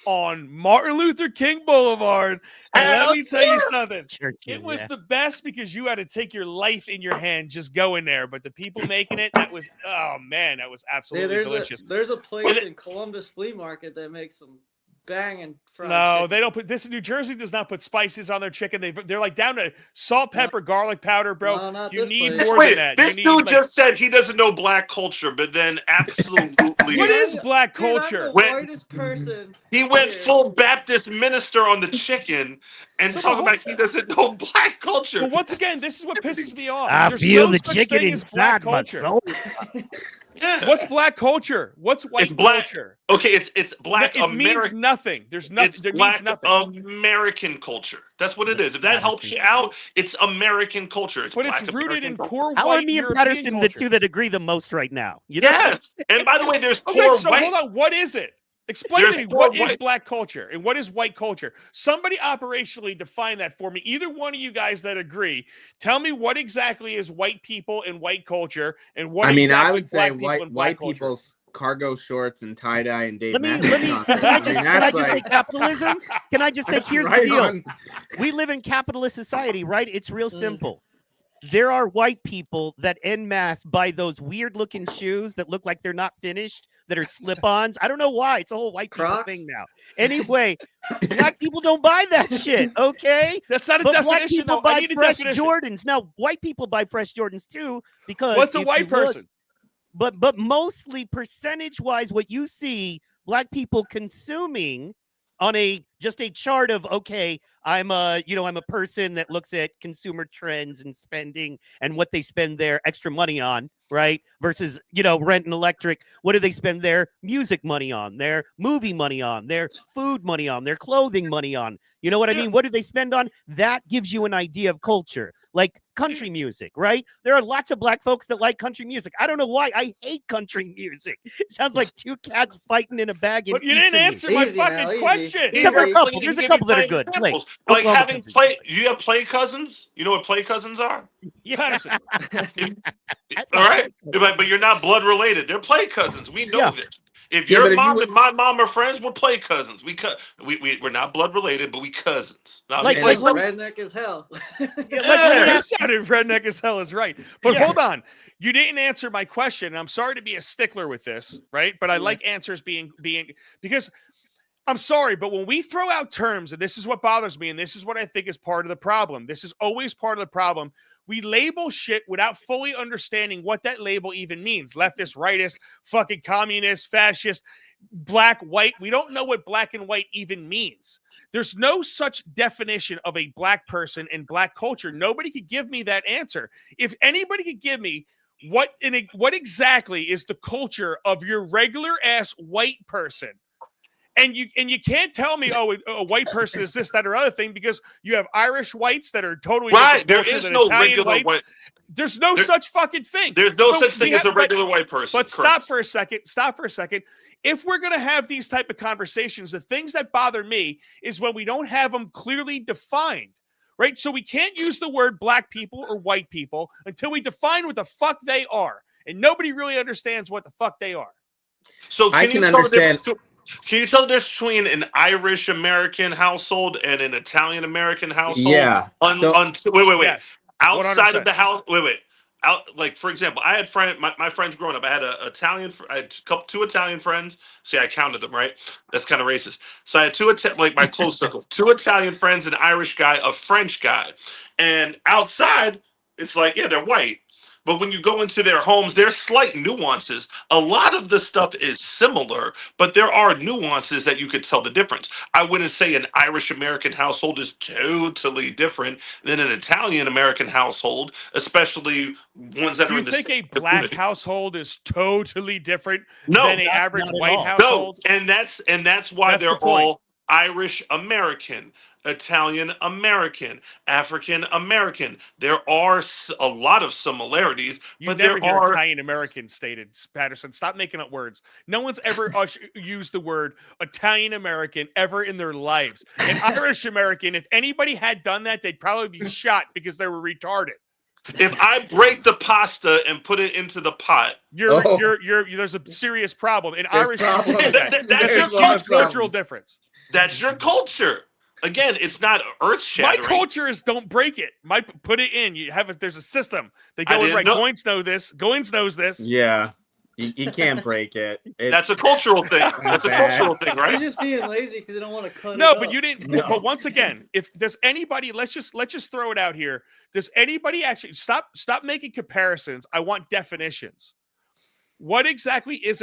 [SPEAKER 4] on Martin Luther King Boulevard. And let me tell you something. It was the best because you had to take your life in your hand, just go in there. But the people making it, that was, oh man, that was absolutely delicious.
[SPEAKER 5] There's a place in Columbus Flea Market that makes some banging fried
[SPEAKER 4] No,
[SPEAKER 5] chicken.
[SPEAKER 4] they don't put this. New Jersey does not put spices on their chicken. They're like down to salt, pepper, garlic powder, bro.
[SPEAKER 5] No, not
[SPEAKER 4] You
[SPEAKER 5] this
[SPEAKER 4] need
[SPEAKER 5] place.
[SPEAKER 4] more
[SPEAKER 7] Wait,
[SPEAKER 4] than that.
[SPEAKER 7] this
[SPEAKER 4] You need,
[SPEAKER 7] dude just said he doesn't know black culture, but then absolutely.
[SPEAKER 4] What is black
[SPEAKER 5] Dude, I'm
[SPEAKER 4] culture?
[SPEAKER 5] the
[SPEAKER 7] When-
[SPEAKER 5] whitest person.
[SPEAKER 7] He went
[SPEAKER 5] here.
[SPEAKER 7] full Baptist minister on the chicken and
[SPEAKER 4] So
[SPEAKER 7] talking
[SPEAKER 4] the whole-
[SPEAKER 7] about he doesn't know black culture.
[SPEAKER 4] But once again, this is what pisses me off.
[SPEAKER 6] I
[SPEAKER 4] There's
[SPEAKER 6] feel
[SPEAKER 4] no
[SPEAKER 6] the
[SPEAKER 4] such
[SPEAKER 6] chicken
[SPEAKER 4] thing as black
[SPEAKER 6] inside my
[SPEAKER 4] culture.
[SPEAKER 6] soul.
[SPEAKER 7] Yeah.
[SPEAKER 4] What's black culture? What's white
[SPEAKER 7] It's black.
[SPEAKER 4] culture?
[SPEAKER 7] Okay, it's black
[SPEAKER 4] It means
[SPEAKER 7] American.
[SPEAKER 4] nothing. There's nothing.
[SPEAKER 7] It's
[SPEAKER 4] There
[SPEAKER 7] black
[SPEAKER 4] means nothing.
[SPEAKER 7] American culture. That's what it is. If that helps you out, it's American culture. It's
[SPEAKER 4] But
[SPEAKER 7] black
[SPEAKER 4] it's rooted
[SPEAKER 7] American
[SPEAKER 4] in
[SPEAKER 7] culture.
[SPEAKER 4] core
[SPEAKER 6] How are
[SPEAKER 4] white
[SPEAKER 6] me and
[SPEAKER 4] European
[SPEAKER 6] Patterson
[SPEAKER 4] culture.
[SPEAKER 6] the two that agree the most right now? You know?
[SPEAKER 7] Yes. And by the way, there's
[SPEAKER 4] Okay,
[SPEAKER 7] core
[SPEAKER 4] so
[SPEAKER 7] white.
[SPEAKER 4] hold on. What is it? Explain
[SPEAKER 7] There's
[SPEAKER 4] to me
[SPEAKER 7] four
[SPEAKER 4] what is
[SPEAKER 7] white-
[SPEAKER 4] black culture and what is white culture. Somebody operationally define that for me. Either one of you guys that agree, tell me what exactly is white people and white culture, and what
[SPEAKER 8] I mean,
[SPEAKER 4] exactly
[SPEAKER 8] I would say
[SPEAKER 4] black people
[SPEAKER 8] white
[SPEAKER 4] and black
[SPEAKER 8] white
[SPEAKER 4] culture.
[SPEAKER 8] people's cargo shorts and tie dye and Dave
[SPEAKER 6] Let me,
[SPEAKER 8] Matthews concerts.
[SPEAKER 6] can I
[SPEAKER 8] I
[SPEAKER 6] just,
[SPEAKER 8] mean,
[SPEAKER 6] can I
[SPEAKER 8] that's
[SPEAKER 6] just say
[SPEAKER 8] like
[SPEAKER 6] capitalism? Can I just say,
[SPEAKER 8] that's
[SPEAKER 6] here's
[SPEAKER 8] right
[SPEAKER 6] the deal.
[SPEAKER 8] on.
[SPEAKER 6] We live in capitalist society, right? It's real simple. There are white people that en masse buy those weird looking shoes that look like they're not finished, that are slip-ons. I don't know why. It's a whole white people
[SPEAKER 5] Crocs?
[SPEAKER 6] thing now. Anyway, black people don't buy that shit, okay?
[SPEAKER 4] That's not a
[SPEAKER 6] But black
[SPEAKER 4] definition,
[SPEAKER 6] people
[SPEAKER 4] though. I
[SPEAKER 6] buy
[SPEAKER 4] need a
[SPEAKER 6] fresh
[SPEAKER 4] definition.
[SPEAKER 6] Jordans. Now, white people buy fresh Jordans too, because
[SPEAKER 4] What's a
[SPEAKER 6] if
[SPEAKER 4] white
[SPEAKER 6] you look-
[SPEAKER 4] person?
[SPEAKER 6] but mostly percentage-wise, what you see black people consuming on just a chart of, okay, I'm a person that looks at consumer trends and spending and what they spend their extra money on, right? Versus, rent and electric. What do they spend their music money on, their movie money on, their food money on, their clothing money on? You know what I mean? What do they spend on? That gives you an idea of culture. Like country music, right? There are lots of black folks that like country music. I don't know why. I hate country music. It sounds like two cats fighting in a bag.
[SPEAKER 4] But you didn't answer my
[SPEAKER 5] Easy now,
[SPEAKER 4] fucking
[SPEAKER 5] easy.
[SPEAKER 4] question.
[SPEAKER 5] Easy.
[SPEAKER 6] There's a couple that are good. Like,
[SPEAKER 7] Like
[SPEAKER 6] Oklahoma
[SPEAKER 7] having
[SPEAKER 6] country.
[SPEAKER 7] play. You have play cousins. You know what play cousins are?
[SPEAKER 4] Patterson.
[SPEAKER 7] All right, but you're not blood related. They're play cousins. We know
[SPEAKER 6] Yeah.
[SPEAKER 7] this. If
[SPEAKER 8] Yeah,
[SPEAKER 7] your
[SPEAKER 8] but if you
[SPEAKER 7] mom
[SPEAKER 8] would-
[SPEAKER 7] and my mom are friends, we're play cousins. We're not blood related, but we cousins. Not
[SPEAKER 6] Like-
[SPEAKER 7] we
[SPEAKER 5] Like,
[SPEAKER 7] play
[SPEAKER 5] redneck as hell.
[SPEAKER 6] let me
[SPEAKER 4] You
[SPEAKER 6] ask-
[SPEAKER 4] sounded redneck as hell is right. But
[SPEAKER 6] Yeah.
[SPEAKER 4] hold on. You didn't answer my question. And I'm sorry to be a stickler with this, right? But I like answers being because I'm sorry, but when we throw out terms, and this is what bothers me, and this is what I think is part of the problem. This is always part of the problem. We label shit without fully understanding what that label even means. Leftist, rightist, fucking communist, fascist, black, white. We don't know what black and white even means. There's no such definition of a black person in black culture. Nobody could give me that answer. If anybody could give me what exactly is the culture of your regular ass white person, and you can't tell me, a white person is this, that, or other thing, because you have Irish whites that are totally
[SPEAKER 7] Right,
[SPEAKER 4] different
[SPEAKER 7] there
[SPEAKER 4] culture
[SPEAKER 7] is
[SPEAKER 4] than
[SPEAKER 7] no
[SPEAKER 4] Italian
[SPEAKER 7] regular
[SPEAKER 4] whites.
[SPEAKER 7] white.
[SPEAKER 4] There's no
[SPEAKER 7] There-
[SPEAKER 4] such fucking thing.
[SPEAKER 7] There's no
[SPEAKER 4] But
[SPEAKER 7] such thing
[SPEAKER 4] we
[SPEAKER 7] as a
[SPEAKER 4] have-
[SPEAKER 7] regular white person.
[SPEAKER 4] But
[SPEAKER 7] Chris.
[SPEAKER 4] stop for a second. If we're going to have these type of conversations, the things that bother me is when we don't have them clearly defined, right? So we can't use the word black people or white people until we define what the fuck they are. And nobody really understands what the fuck they are.
[SPEAKER 7] So
[SPEAKER 8] I
[SPEAKER 7] can you
[SPEAKER 8] can
[SPEAKER 7] tell the difference?
[SPEAKER 8] understand-
[SPEAKER 7] Can you tell the difference between an Irish American household and an Italian American household?
[SPEAKER 8] Yeah.
[SPEAKER 7] Wait.
[SPEAKER 4] Yes.
[SPEAKER 7] Outside
[SPEAKER 4] 100%.
[SPEAKER 7] of the house. Wait. Like for example, I had my friends growing up. I had I had two Italian friends. See, I counted them right. That's kind of racist. So I had my close circle, two Italian friends, an Irish guy, a French guy, and outside it's like they're white. But when you go into their homes, there's slight nuances. A lot of the stuff is similar, but there are nuances that you could tell the difference. I wouldn't say an Irish American household is totally different than an Italian American household, especially ones that
[SPEAKER 4] Do
[SPEAKER 7] are
[SPEAKER 4] you
[SPEAKER 7] in the
[SPEAKER 4] think
[SPEAKER 7] same
[SPEAKER 4] a black
[SPEAKER 7] community.
[SPEAKER 4] household is totally different
[SPEAKER 7] No,
[SPEAKER 4] than a average
[SPEAKER 6] not at
[SPEAKER 4] white
[SPEAKER 6] all.
[SPEAKER 7] no,
[SPEAKER 4] household?
[SPEAKER 7] and that's why
[SPEAKER 4] That's the
[SPEAKER 7] they're
[SPEAKER 4] point.
[SPEAKER 7] all Irish American, Italian American, African American. There are a lot of similarities,
[SPEAKER 4] You
[SPEAKER 7] but
[SPEAKER 4] never
[SPEAKER 7] there
[SPEAKER 4] hear
[SPEAKER 7] are
[SPEAKER 4] Italian American stated, Patterson. Stop making up words. No one's ever used the word Italian American ever in their lives. An Irish American, if anybody had done that, they'd probably be shot because they were retarded.
[SPEAKER 7] If I break the pasta and put it into the pot,
[SPEAKER 4] There's a serious problem. An Irish people do that.
[SPEAKER 7] That's
[SPEAKER 4] That's
[SPEAKER 7] your
[SPEAKER 4] a huge cultural difference.
[SPEAKER 7] that's your culture. Again, it's not earth
[SPEAKER 4] My
[SPEAKER 7] shattering.
[SPEAKER 4] culture is don't break it. Put it in. You have there's a system. They
[SPEAKER 7] I
[SPEAKER 4] go in
[SPEAKER 7] didn't
[SPEAKER 4] right.
[SPEAKER 7] know-
[SPEAKER 4] Goins know this. Goins knows this.
[SPEAKER 8] Yeah. You can't break it.
[SPEAKER 7] That's a cultural thing. That's a
[SPEAKER 8] bad.
[SPEAKER 7] cultural thing,
[SPEAKER 5] You're
[SPEAKER 7] right?
[SPEAKER 5] just being lazy because they don't want to cut
[SPEAKER 4] No,
[SPEAKER 5] it
[SPEAKER 4] but
[SPEAKER 5] up.
[SPEAKER 4] you didn't.
[SPEAKER 8] No.
[SPEAKER 4] But once again, if does anybody, let's just throw it out here. Does anybody actually stop making comparisons? I want definitions. What exactly is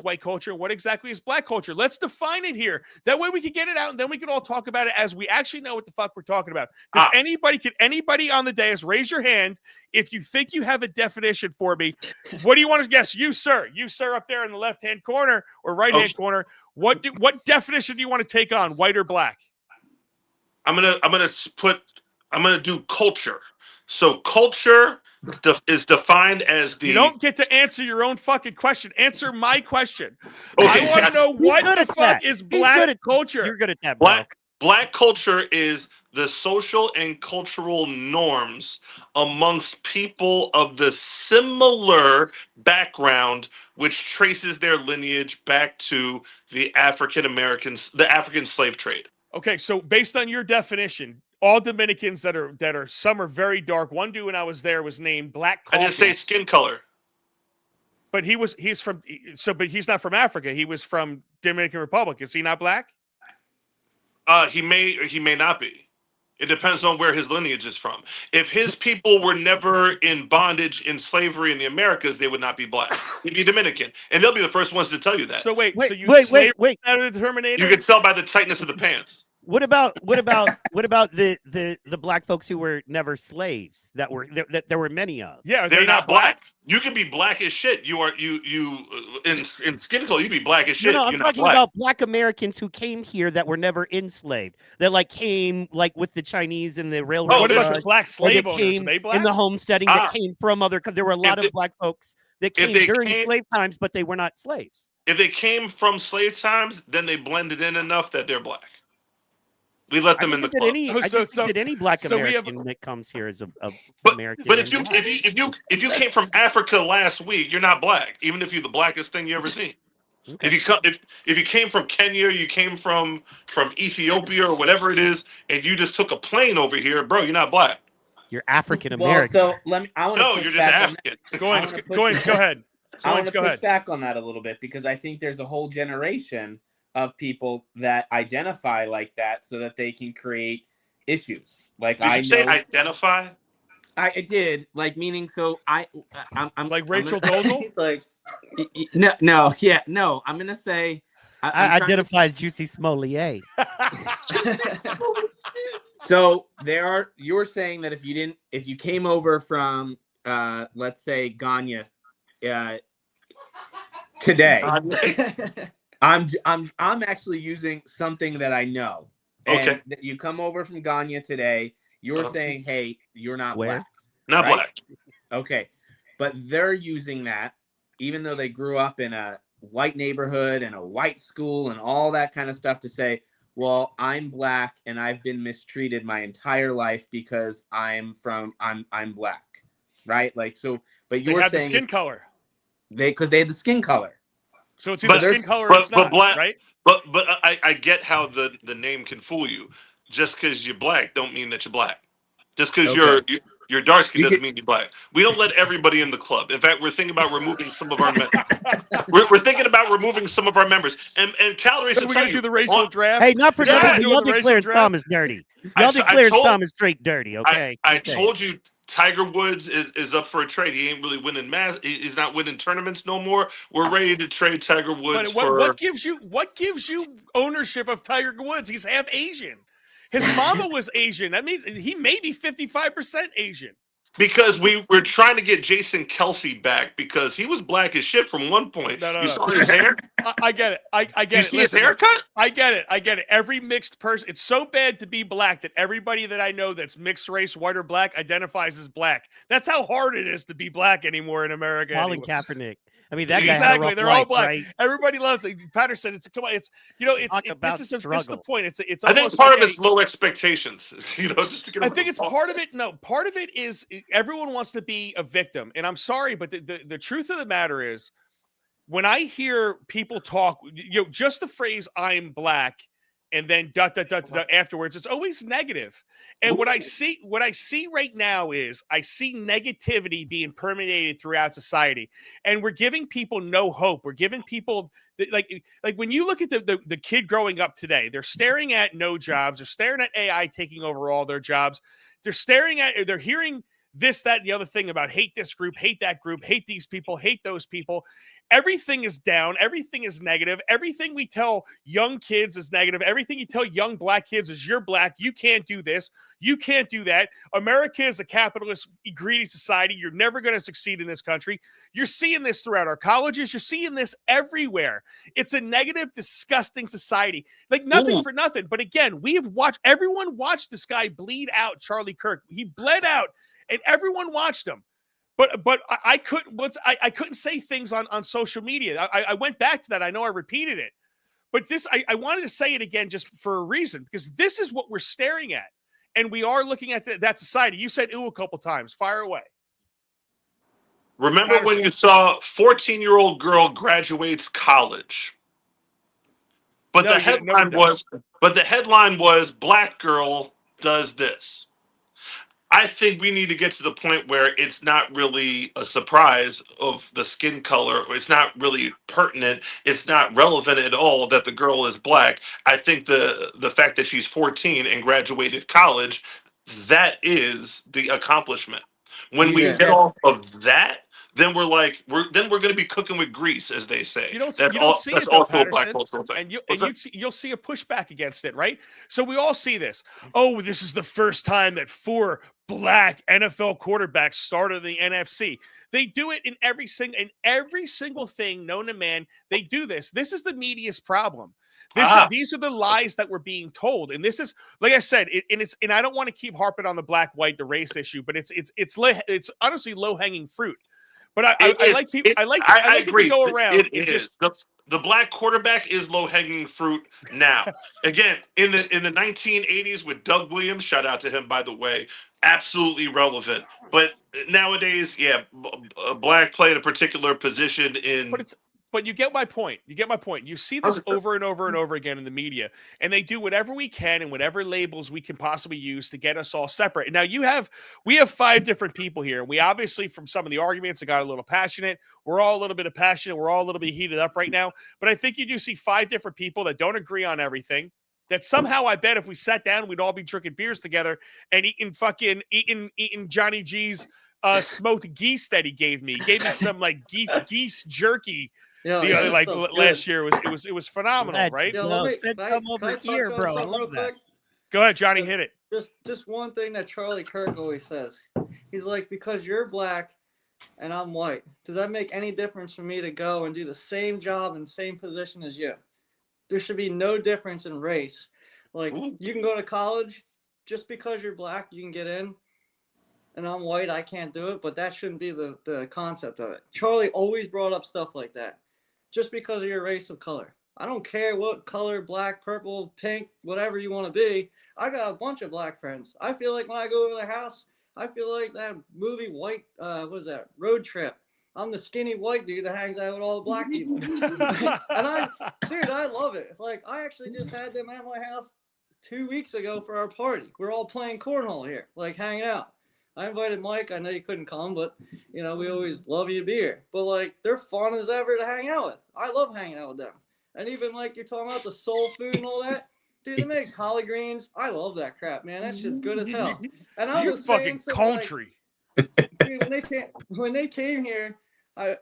[SPEAKER 4] white culture? What exactly is black culture? Let's define it here. That way we can get it out and then we can all talk about it as we actually know what the fuck we're talking about. Can anybody on the dais raise your hand if you think you have a definition for me? What do you want to guess? You sir up there in the left-hand corner or right-hand corner. What definition do you want to take on, white or black?
[SPEAKER 7] I'm gonna do culture. So culture is defined as the.
[SPEAKER 4] You don't get to answer your own fucking question. Answer my question.
[SPEAKER 7] Okay,
[SPEAKER 4] I want to know what
[SPEAKER 6] good
[SPEAKER 4] the
[SPEAKER 6] at
[SPEAKER 4] fuck
[SPEAKER 6] that.
[SPEAKER 4] is
[SPEAKER 6] He's
[SPEAKER 4] black
[SPEAKER 6] good at-
[SPEAKER 4] culture.
[SPEAKER 6] You're good at that, bro.
[SPEAKER 7] Black culture is the social and cultural norms amongst people of the similar background, which traces their lineage back to the African slave trade.
[SPEAKER 4] Okay, so based on your definition, all Dominicans that are some are very dark. One dude when I was there was named Black
[SPEAKER 7] I
[SPEAKER 4] Coffee.
[SPEAKER 7] didn't say skin color.
[SPEAKER 4] But but he's not from Africa. He was from Dominican Republic. Is he not black?
[SPEAKER 7] He may not be. It depends on where his lineage is from. If his people were never in bondage in slavery in the Americas, they would not be black. He'd be Dominican, and they'll be the first ones to tell you that.
[SPEAKER 4] So wait. So you
[SPEAKER 6] wait.
[SPEAKER 4] out of the Terminator?
[SPEAKER 7] You can tell by the tightness of the pants.
[SPEAKER 6] What about the black folks who were never slaves that there were many of?
[SPEAKER 4] Yeah, are
[SPEAKER 7] They're
[SPEAKER 4] they
[SPEAKER 7] not black. You can be black as shit. You are in skin color. You be black as shit.
[SPEAKER 6] No, I'm
[SPEAKER 7] You're
[SPEAKER 6] talking
[SPEAKER 7] not black.
[SPEAKER 6] about black Americans who came here that were never enslaved. That came with the Chinese and the railroad.
[SPEAKER 4] What about the
[SPEAKER 6] rush,
[SPEAKER 4] black
[SPEAKER 6] or
[SPEAKER 4] slave
[SPEAKER 6] that
[SPEAKER 4] owners?
[SPEAKER 6] came
[SPEAKER 4] Are they black?
[SPEAKER 6] in the homesteading that came from other? There were a lot of black folks that came during slave times, but they were not slaves.
[SPEAKER 7] If they came from slave times, then they blended in enough that they're black. We let them in the club.
[SPEAKER 6] Any black
[SPEAKER 4] so we have-
[SPEAKER 6] American that comes here as a
[SPEAKER 7] But
[SPEAKER 6] American.
[SPEAKER 7] if you came from Africa last week, you're not black, even if you're the blackest thing you ever seen.
[SPEAKER 6] Okay.
[SPEAKER 7] If you came from Kenya, you came from Ethiopia or whatever it is, and you just took a plane over here, bro, you're not black.
[SPEAKER 6] You're African
[SPEAKER 8] Well,
[SPEAKER 6] American.
[SPEAKER 8] so let me. I want
[SPEAKER 7] No,
[SPEAKER 8] to.
[SPEAKER 7] you're just African.
[SPEAKER 4] Go ahead.
[SPEAKER 8] I want to
[SPEAKER 4] Go
[SPEAKER 8] push
[SPEAKER 4] ahead.
[SPEAKER 8] back on that a little bit because I think there's a whole generation of people that identify like that so that they can create issues. Like
[SPEAKER 7] Did you say identify?
[SPEAKER 8] I did, like meaning so I'm
[SPEAKER 4] Like Rachel Dolezal?
[SPEAKER 5] It's like
[SPEAKER 8] no. I'm gonna say
[SPEAKER 6] I identify as Juicy Smolier.
[SPEAKER 8] So you're saying that if you came over from let's say Ghana today, I'm actually using something that I know. And
[SPEAKER 7] Okay.
[SPEAKER 8] that you come over from Ghana today, you're saying, hey, you're not
[SPEAKER 6] Where?
[SPEAKER 8] black.
[SPEAKER 7] Not
[SPEAKER 8] right?
[SPEAKER 7] black.
[SPEAKER 8] Okay. But they're using that, even though they grew up in a white neighborhood and a white school and all that kind of stuff, to say, well, I'm black and I've been mistreated my entire life because I'm black. Right? Like so, but
[SPEAKER 4] They
[SPEAKER 8] you're
[SPEAKER 4] had the
[SPEAKER 8] saying
[SPEAKER 4] skin color.
[SPEAKER 8] because they had the skin color.
[SPEAKER 4] So it's either
[SPEAKER 7] But
[SPEAKER 4] skin color or it's not,
[SPEAKER 7] black,
[SPEAKER 4] right?
[SPEAKER 7] But I get how the name can fool you. Just because you're black don't mean that you're black. Just because you're dark skin doesn't mean you're black. We don't let everybody in the club. In fact, we're thinking about removing some of our we're thinking about removing some of our members. And calories.
[SPEAKER 4] So we're gonna do the racial draft.
[SPEAKER 6] Hey, not for
[SPEAKER 4] Yeah,
[SPEAKER 6] nothing.
[SPEAKER 4] doing
[SPEAKER 6] Y'all
[SPEAKER 4] the racial
[SPEAKER 6] declared
[SPEAKER 4] draft.
[SPEAKER 6] Thomas dirty.
[SPEAKER 7] I
[SPEAKER 6] Y'all
[SPEAKER 7] t- I
[SPEAKER 6] declared
[SPEAKER 7] told-
[SPEAKER 6] Thomas straight dirty. Okay.
[SPEAKER 7] I
[SPEAKER 6] Just saying.
[SPEAKER 7] told you Tiger Woods is up for a trade. He ain't really winning he's not winning tournaments no more. We're ready to trade Tiger Woods
[SPEAKER 4] But what gives you ownership of Tiger Woods? He's half Asian. His mama was Asian. That means he may be 55% Asian.
[SPEAKER 7] Because we're trying to get Jason Kelsey back because he was black as shit from one point.
[SPEAKER 4] No.
[SPEAKER 7] Saw his hair?
[SPEAKER 4] I get it. I get
[SPEAKER 7] you
[SPEAKER 4] it.
[SPEAKER 7] see his haircut?
[SPEAKER 4] I get it. Every mixed person, it's so bad to be black that everybody that I know that's mixed race, white or black, identifies as black. That's how hard it is to be black anymore in America.
[SPEAKER 6] Colin
[SPEAKER 4] anyways.
[SPEAKER 6] Kaepernick. I mean, that guy had a
[SPEAKER 4] exactly.
[SPEAKER 6] rough
[SPEAKER 4] They're
[SPEAKER 6] life,
[SPEAKER 4] all black.
[SPEAKER 6] right?
[SPEAKER 4] Everybody loves it. Patterson. It's come on. It's
[SPEAKER 6] Talk about
[SPEAKER 4] this is the
[SPEAKER 6] struggle.
[SPEAKER 4] point. It's
[SPEAKER 7] I think
[SPEAKER 4] almost
[SPEAKER 7] part
[SPEAKER 4] like
[SPEAKER 7] of it's low expectations. Just to get
[SPEAKER 4] I think it's part of it. No, part of it is everyone wants to be a victim, and I'm sorry, but the truth of the matter is, when I hear people talk, just the phrase "I'm black" and then afterwards, it's always negative. And what I see right now is I see negativity being permeated throughout society, and we're giving people no hope. We're giving people like when you look at the kid growing up today, they're staring at no jobs. They're staring at AI taking over all their jobs. They're hearing this, that, and the other thing about hate this group, hate that group, hate these people, hate those people. Everything is down. Everything is negative. Everything we tell young kids is negative. Everything you tell young black kids is you're black. You can't do this. You can't do that. America is a capitalist, greedy society. You're never going to succeed in this country. You're seeing this throughout our colleges. You're seeing this everywhere. It's a negative, disgusting society. Like nothing for nothing. But again, everyone watched this guy bleed out Charlie Kirk. He bled out and everyone watched him. But I couldn't say things on social media. I went back to that. I know I repeated it, but I wanted to say it again just for a reason, because this is what we're staring at, and we are looking at that society. You said "ooh" a couple times. Fire away.
[SPEAKER 7] Remember when you saw 14-year-old girl graduates college, but the headline was black girl does this. I think we need to get to the point where it's not really a surprise of the skin color. It's not really pertinent. It's not relevant at all that the girl is black. I think the fact that she's 14 and graduated college, that is the accomplishment. When we get off of that, then we're going to be cooking with grease, as they say.
[SPEAKER 4] That's
[SPEAKER 7] also a black cultural thing.
[SPEAKER 4] And you'll see a pushback against it, right? So we all see this. Oh, this is the first time that 4 black NFL quarterbacks started in the NFC. They do it in every single thing known to man. They do this. This is the media's problem. These are the lies that we're being told, and this is, like I said, and I don't want to keep harping on the black, white, the race issue, but it's honestly low hanging fruit. But I like people. I agree. To go around.
[SPEAKER 7] The black quarterback is low hanging fruit now. Again, in the 1980s with Doug Williams, shout out to him, by the way, absolutely relevant. But nowadays, a black played a particular position in.
[SPEAKER 4] But you get my point. You see this over and over and over again in the media, and they do whatever we can and whatever labels we can possibly use to get us all separate. Now we have 5 different people here. We obviously, from some of the arguments, it got a little passionate. We're all a little bit passionate. We're all a little bit heated up right now. But I think you do see 5 different people that don't agree on everything. That somehow, I bet if we sat down, we'd all be drinking beers together and eating Johnny G's smoked geese that he gave me. He gave me some like geese jerky. Last year it was phenomenal, right?
[SPEAKER 6] Come over here, bro. I love that.
[SPEAKER 4] Go ahead, Johnny, hit it.
[SPEAKER 5] Just one thing that Charlie Kirk always says. He's like, because you're black and I'm white, does that make any difference for me to go and do the same job and same position as you? There should be no difference in race. Like, you can go to college just because you're black, you can get in. And I'm white, I can't do it, but that shouldn't be the concept of it. Charlie always brought up stuff like that. Just because of your race of color. I don't care what color, black, purple, pink, whatever you want to be. I got a bunch of black friends. I feel like when I go over their house, I feel like that movie Road Trip. I'm the skinny white dude that hangs out with all the black people. And I love it. Like, I actually just had them at my house 2 weeks ago for our party. We're all playing cornhole here, like hanging out. I invited Mike. I know you couldn't come, but, we always love you to be here. But, like, they're fun as ever to hang out with. I love hanging out with them. And even, like, you're talking about the soul food and all that. Dude, they make collard greens. I love that crap, man. That shit's good as hell. And
[SPEAKER 4] you're fucking country.
[SPEAKER 5] Dude, when they came here, I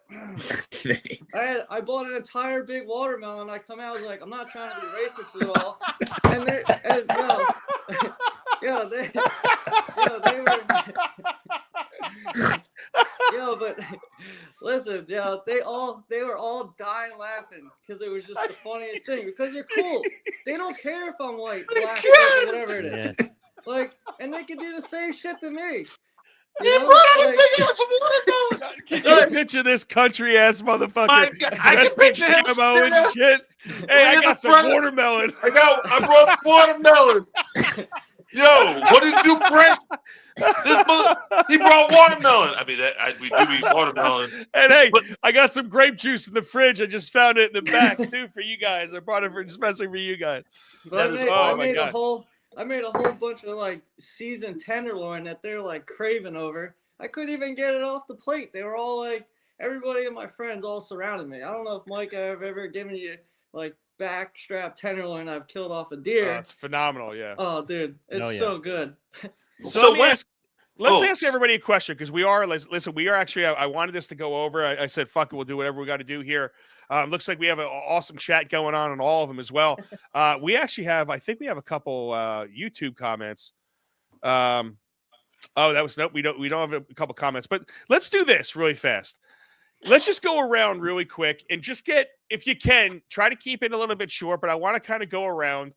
[SPEAKER 5] bought an entire big watermelon. I come out, I was like, I'm not trying to be racist at all. And they were but listen, they were all dying laughing because it was just the funniest thing because they're cool. They don't care if I'm white, black, or whatever it is.
[SPEAKER 6] Yeah.
[SPEAKER 5] Like, and they can do the same shit to me.
[SPEAKER 7] He brought out a big ass watermelon.
[SPEAKER 4] Can you picture this country ass motherfucker?
[SPEAKER 7] My God, I can picture him
[SPEAKER 4] camo and
[SPEAKER 7] sitting
[SPEAKER 4] shit. Hey, I got some watermelon.
[SPEAKER 7] I brought watermelon. Yo, what did you bring? He brought watermelon. I mean, we do eat watermelon.
[SPEAKER 4] And hey, I got some grape juice in the fridge. I just found it in the back too for you guys. I brought it especially for you guys.
[SPEAKER 5] But I made a whole bunch of like seasoned tenderloin that they're like craving over. I couldn't even get it off the plate. They were all like, everybody and my friends all surrounded me. I don't know if Mike, I've ever given you like backstrap tenderloin I've killed off a deer.
[SPEAKER 4] It's phenomenal, yeah.
[SPEAKER 5] Oh, dude, it's so good.
[SPEAKER 4] So let's ask everybody a question because we are actually, I wanted this to go over. I said, fuck it, we'll do whatever we got to do here. Looks like we have an awesome chat going on all of them as well. We actually have, I think we have a couple YouTube comments. We don't have a couple comments, but let's do this really fast. Let's just go around really quick and just get, if you can, try to keep it a little bit short, but I want to kind of go around.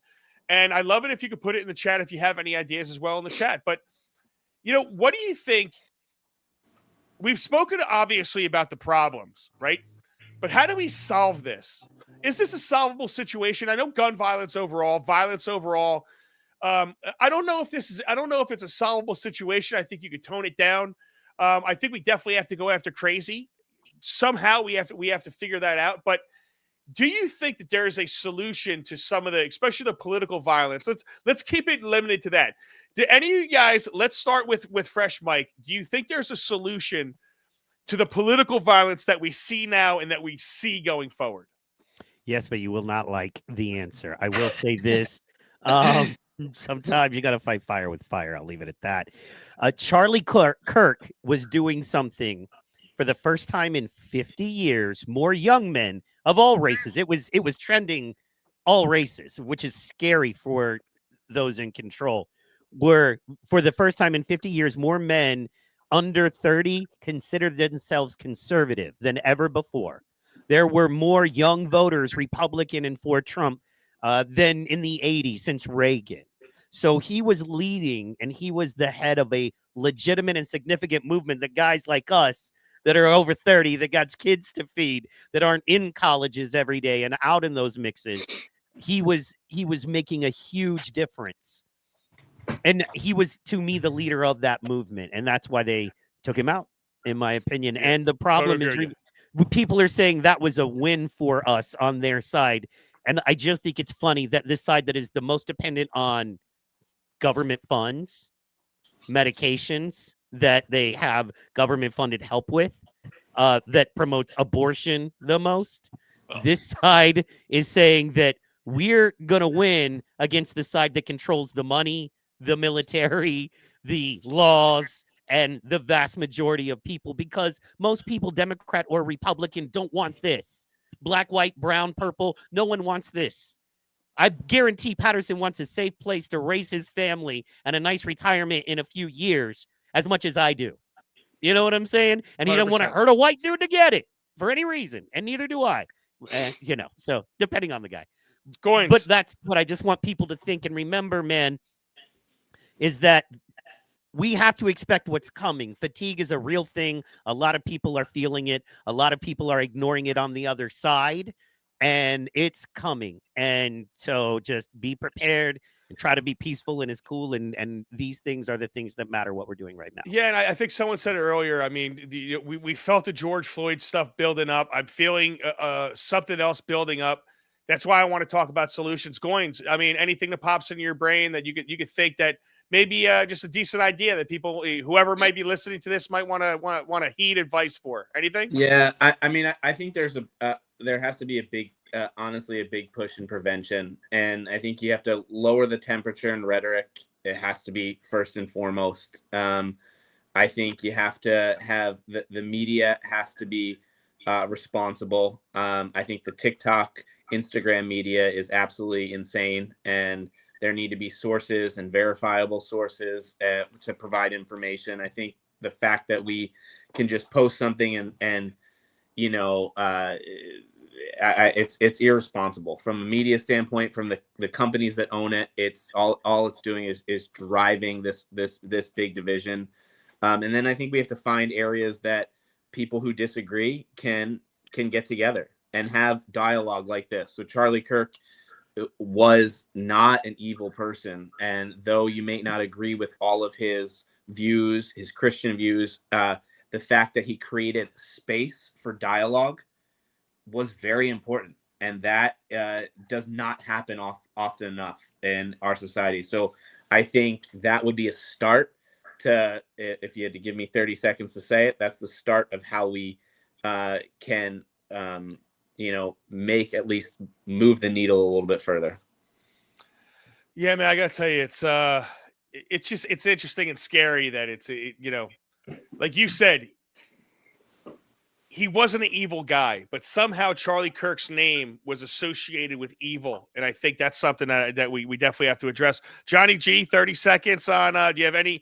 [SPEAKER 4] And I love it if you could put it in the chat if you have any ideas as well in the chat. But, what do you think? We've spoken obviously about the problems, right? But how do we solve this? Is this a solvable situation? I know violence overall. I don't know if it's a solvable situation. I think you could tone it down. I think we definitely have to go after crazy. Somehow we have to figure that out. But do you think that there is a solution to some of especially the political violence? Let's keep it limited to that. Do any of you guys, let's start with Fresh Mike. Do you think there's a solution to the political violence that we see now and that we see going forward?
[SPEAKER 6] Yes, but you will not like the answer. I will say this. Sometimes you got to fight fire with fire. I'll leave it at that. Charlie Kirk was doing something for the first time in 50 years. More young men of all races. It was trending all races, which is scary for those in control. Were for the first time in 50 years, more men under 30 considered themselves conservative than ever before. There were more young voters, Republican and for Trump, than in the 80s since Reagan. So he was leading and he was the head of a legitimate and significant movement that guys like us that are over 30, that got kids to feed, that aren't in colleges every day and out in those mixes. He was making a huge difference. And he was, to me, the leader of that movement. And that's why they took him out, in my opinion. And the problem is people are saying that was a win for us on their side. And I just think it's funny that this side that is the most dependent on government funds, medications that they have government funded help with, that promotes abortion the most. This side is saying that we're going to win against the side that controls the money, the military, the laws, and the vast majority of people, because most people, Democrat or Republican, don't want this. Black, white, brown, purple, no one wants this. I guarantee Patterson wants a safe place to raise his family and a nice retirement in a few years as much as I do. You know what I'm saying? And he
[SPEAKER 4] 100%.
[SPEAKER 6] don't want to hurt a white dude to get it for any reason, and neither do I. So depending on the guy. But that's what I just want people to think and remember, man, is that we have to expect what's coming. Fatigue is a real thing. A lot of people are feeling it. A lot of people are ignoring it on the other side, and it's coming. And so just be prepared and try to be peaceful and as cool. And these things are the things that matter, what we're doing right now.
[SPEAKER 4] Yeah, and I think someone said it earlier. I mean, we felt the George Floyd stuff building up. I'm feeling something else building up. That's why I want to talk about solutions. Goins. I mean, anything that pops into your brain that you could think that maybe just a decent idea that people, whoever might be listening to this, might want to heed advice for. Anything?
[SPEAKER 8] Yeah, I mean, I think there has to be a big, honestly, a big push in prevention, and I think you have to lower the temperature and rhetoric. It has to be first and foremost. I think you have to have the media has to be responsible. I think the TikTok, Instagram media is absolutely insane, and there need to be sources and verifiable sources to provide information. I think the fact that we can just post something and you know, it's irresponsible from a media standpoint. From the companies that own it, it's all it's doing is driving this big division. And then I think we have to find areas that people who disagree can get together and have dialogue like this. So Charlie Kirk was not an evil person, and though you may not agree with all of his views, his Christian views, the fact that he created space for dialogue was very important, and that does not happen often enough in our society. So I think that would be a start to, if you had to give me 30 seconds to say it, that's the start of how we can make, at least move the needle a little bit further.
[SPEAKER 4] Yeah, man, I gotta tell you, it's interesting and scary that like you said, he wasn't an evil guy, but somehow Charlie Kirk's name was associated with evil, and I think that's something that we definitely have to address. Johnny G, 30 seconds on. Do you have any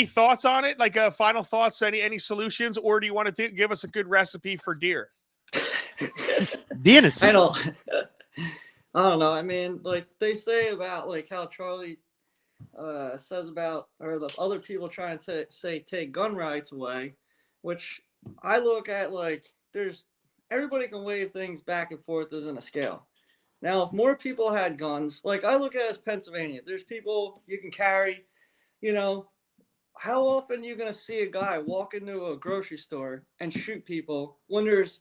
[SPEAKER 4] thoughts on it? Like final thoughts? Any solutions, or do you want to give us a good recipe for deer?
[SPEAKER 6] The innocent.
[SPEAKER 5] I don't. I don't know. I mean, like they say about like how Charlie says about, or the other people trying to say take gun rights away, which I look at like everybody can wave things back and forth as in a scale. Now, if more people had guns, like I look at it as Pennsylvania, there's people you can carry, how often are you going to see a guy walk into a grocery store and shoot people when there's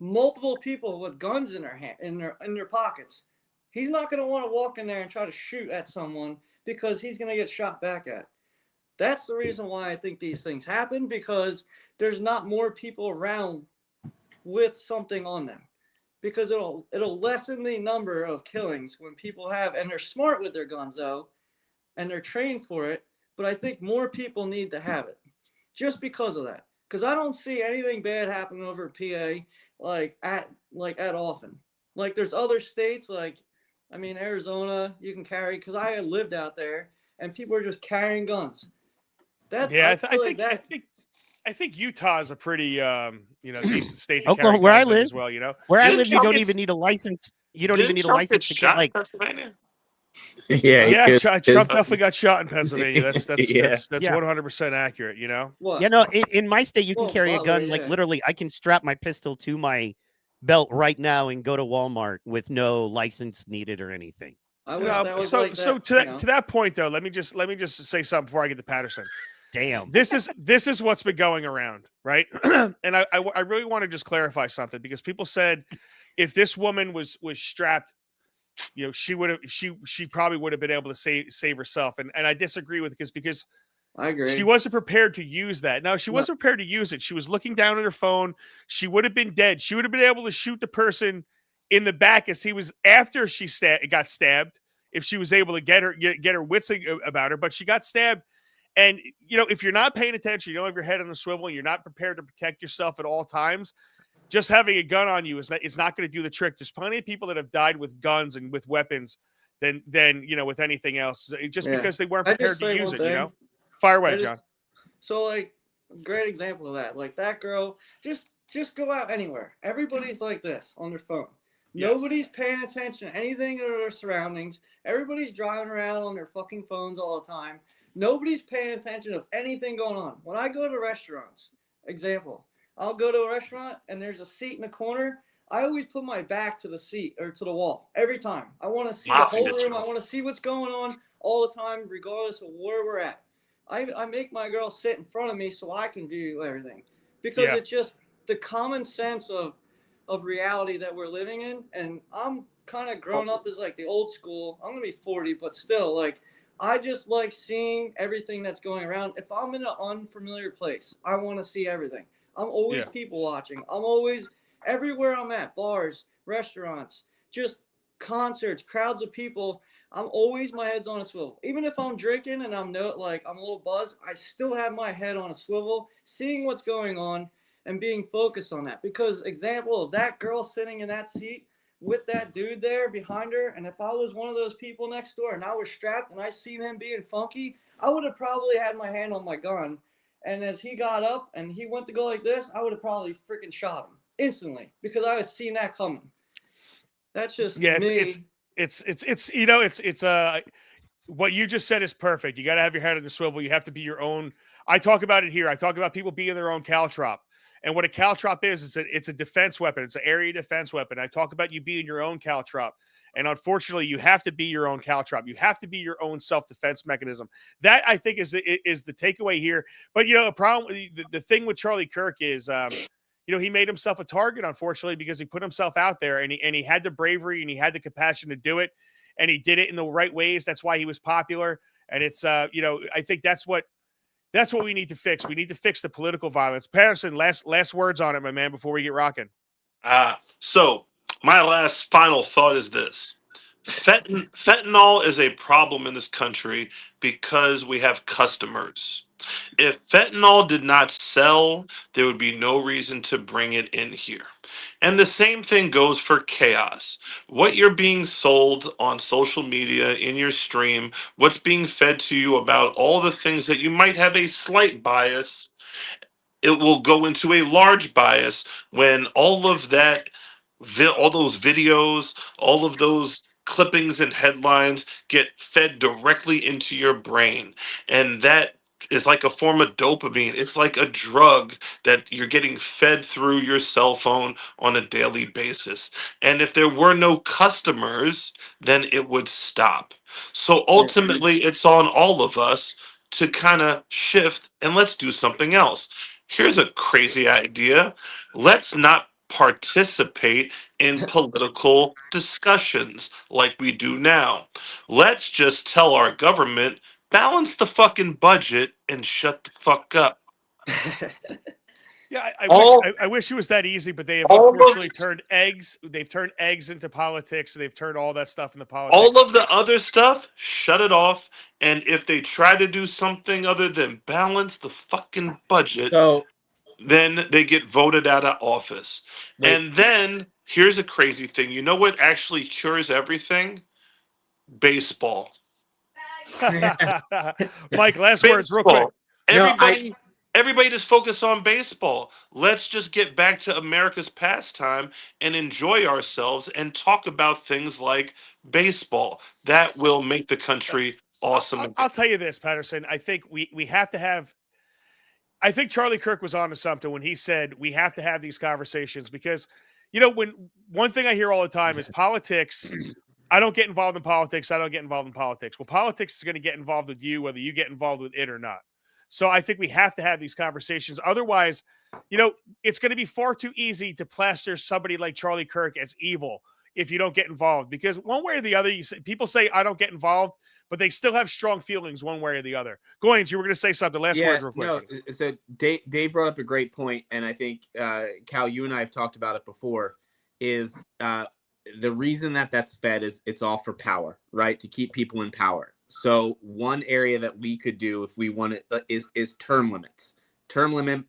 [SPEAKER 5] multiple people with guns in their pockets? He's not going to want to walk in there and try to shoot at someone because he's going to get shot back at. That's the reason why I think these things happen, because there's not more people around with something on them, because it'll lessen the number of killings when people have, and they're smart with their guns though, and they're trained for it. But I think more people need to have it just because of that. Because I don't see anything bad happening over PA at often. Like there's other states Arizona, you can carry, because I had lived out there and people are just carrying guns.
[SPEAKER 4] I think Utah is a pretty decent state to
[SPEAKER 6] Oklahoma,
[SPEAKER 4] carry
[SPEAKER 6] where I
[SPEAKER 4] guns in
[SPEAKER 6] live
[SPEAKER 4] as well.
[SPEAKER 6] Where I
[SPEAKER 7] Didn't
[SPEAKER 6] live, you
[SPEAKER 7] Trump
[SPEAKER 6] don't even need a license. You don't even need a
[SPEAKER 7] Trump get
[SPEAKER 6] license to
[SPEAKER 7] shot
[SPEAKER 6] get
[SPEAKER 7] in Pennsylvania?
[SPEAKER 4] Yeah, Trump definitely got shot in Pennsylvania. That's
[SPEAKER 6] Yeah.
[SPEAKER 4] 100% accurate.
[SPEAKER 5] What?
[SPEAKER 6] Yeah, no, in my state, you can carry a
[SPEAKER 5] Butler,
[SPEAKER 6] gun. Like
[SPEAKER 5] yeah.
[SPEAKER 6] literally, I can strap my pistol to my belt right now and go to Walmart with no license needed or anything.
[SPEAKER 5] I wish that was like that.
[SPEAKER 4] To that point though, let me just say something before I get to Patterson.
[SPEAKER 6] Damn.
[SPEAKER 4] This is what's been going around, right? And I really want to just clarify something, because people said if this woman was strapped, she probably would have been able to save herself, and I disagree with this, because
[SPEAKER 5] I agree.
[SPEAKER 4] she wasn't prepared to use that. No, she wasn't prepared to use it. She was looking down at her phone. She would have been dead. She would have been able to shoot the person in the back as he was, after she got stabbed, if she was able to get her wits about her, but she got stabbed. And, if you're not paying attention, you don't have your head on the swivel, and you're not prepared to protect yourself at all times, just having a gun on you is not going to do the trick. There's plenty of people that have died with guns and with weapons than with anything else, just because they weren't prepared to use it, Fire away, John.
[SPEAKER 5] So, like, great example of that. Like, that girl, just go out anywhere. Everybody's like this on their phone. Yes. Nobody's paying attention to anything in their surroundings. Everybody's driving around on their fucking phones all the time. Nobody's paying attention of anything going on. When I go to restaurants, example, I'll go to a restaurant and there's a seat in the corner. I always put my back to the seat or to the wall every time. I want to see the whole room. I want to see what's going on all the time, regardless of where we're at. I make my girl sit in front of me so I can view everything, because it's just the common sense of reality that we're living in. And I'm kind of grown up as like the old school. I'm going to be 40, but still, like, I just like seeing everything that's going around. If I'm in an unfamiliar place, I want to see everything. I'm always people watching. I'm always everywhere I'm at, bars, restaurants, just concerts, crowds of people. I'm always my head's on a swivel. Even if I'm drinking and I'm a little buzzed, I still have my head on a swivel, seeing what's going on and being focused on that. Because example of that girl sitting in that seat with that dude there behind her, and if I was one of those people next door and I was strapped and I seen him being funky, I would have probably had my hand on my gun. And as he got up and he went to go like this, I would have probably freaking shot him instantly because I was seeing that coming. That's just me.
[SPEAKER 4] It's what you just said is perfect. You got to have your head on the swivel. You have to be your own. I talk about it here. I talk about people being their own caltrop. And what a caltrop is, it's a defense weapon. It's an area defense weapon. I talk about you being your own caltrop. And unfortunately, you have to be your own caltrop. You have to be your own self-defense mechanism. That, I think, is the takeaway here. But, a problem, the thing with Charlie Kirk is, he made himself a target, unfortunately, because he put himself out there and he had the bravery and he had the compassion to do it. And he did it in the right ways. That's why he was popular. And it's, I think that's what we need to fix. We need to fix the political violence. Patterson, last words on it, my man, before we get rocking.
[SPEAKER 7] So my final thought is this. Fentanyl is a problem in this country because we have customers. If fentanyl did not sell, there would be no reason to bring it in here. And the same thing goes for chaos. What you're being sold on social media, in your stream, what's being fed to you about all the things that you might have a slight bias, it will go into a large bias when all of that, all those videos, all of those clippings and headlines get fed directly into your brain. And that is like a form of dopamine. It's like a drug that you're getting fed through your cell phone on a daily basis. And if there were no customers, then it would stop. So ultimately, it's on all of us to kind of shift and let's do something else. Here's a crazy idea. Let's not participate in political discussions like we do now. Let's just tell our government, balance the fucking budget and shut the fuck up.
[SPEAKER 4] Yeah, I wish it was that easy, but they have unfortunately turned eggs. They've turned eggs into politics. They've turned all that stuff into politics.
[SPEAKER 7] All of the other stuff, shut it off. And if they try to do something other than balance the fucking budget, then they get voted out of office. And then here's a crazy thing. You know what actually cures everything? Baseball.
[SPEAKER 4] Mike, last words real quick.
[SPEAKER 7] Everybody just focus on baseball. Let's just get back to America's pastime and enjoy ourselves and talk about things like baseball. That will make the country awesome.
[SPEAKER 4] I'll tell you this, Patterson. I think we have to have. I think Charlie Kirk was onto something when he said we have to have these conversations because, when one thing I hear all the time is politics. I don't get involved in politics. I don't get involved in politics. Well, politics is going to get involved with you, whether you get involved with it or not. So I think we have to have these conversations. Otherwise, it's going to be far too easy to plaster somebody like Charlie Kirk as evil if you don't get involved. Because one way or the other, people say, I don't get involved, but they still have strong feelings one way or the other. Goins, you were going to say something. Last words real quick.
[SPEAKER 8] No, so Dave brought up a great point, and I think, Cal, you and I have talked about it before, is the reason that's fed is it's all for power, right? To keep people in power. So one area that we could do if we want it is term limits. Term limit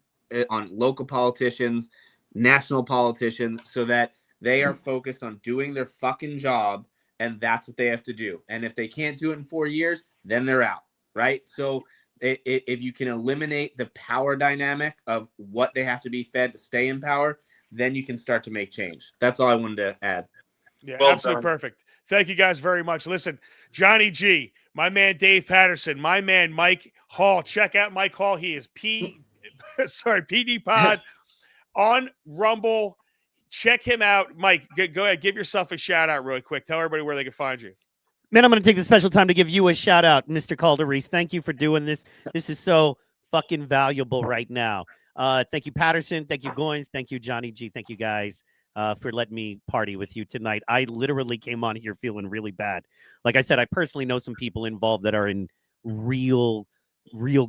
[SPEAKER 8] on local politicians, national politicians, so that they are focused on doing their fucking job, and that's what they have to do. And if they can't do it in 4 years, then they're out, right? So if you can eliminate the power dynamic of what they have to be fed to stay in power, then you can start to make change. That's all I wanted to add.
[SPEAKER 4] Yeah, well, absolutely perfect. Thank you guys very much. Listen, Johnny G, my man Dave Patterson, my man Mike Hall. Check out Mike Hall. He is PD Pod on Rumble. Check him out. Mike, go ahead. Give yourself a shout out really quick. Tell everybody where they can find you.
[SPEAKER 6] Man, I'm going to take the special time to give you a shout out, Mr. Calderese. Thank you for doing this. This is so fucking valuable right now. Thank you, Patterson. Thank you, Goins. Thank you, Johnny G. Thank you, guys, for letting me party with you tonight. I literally came on here feeling really bad. Like I said, I personally know some people involved that are in real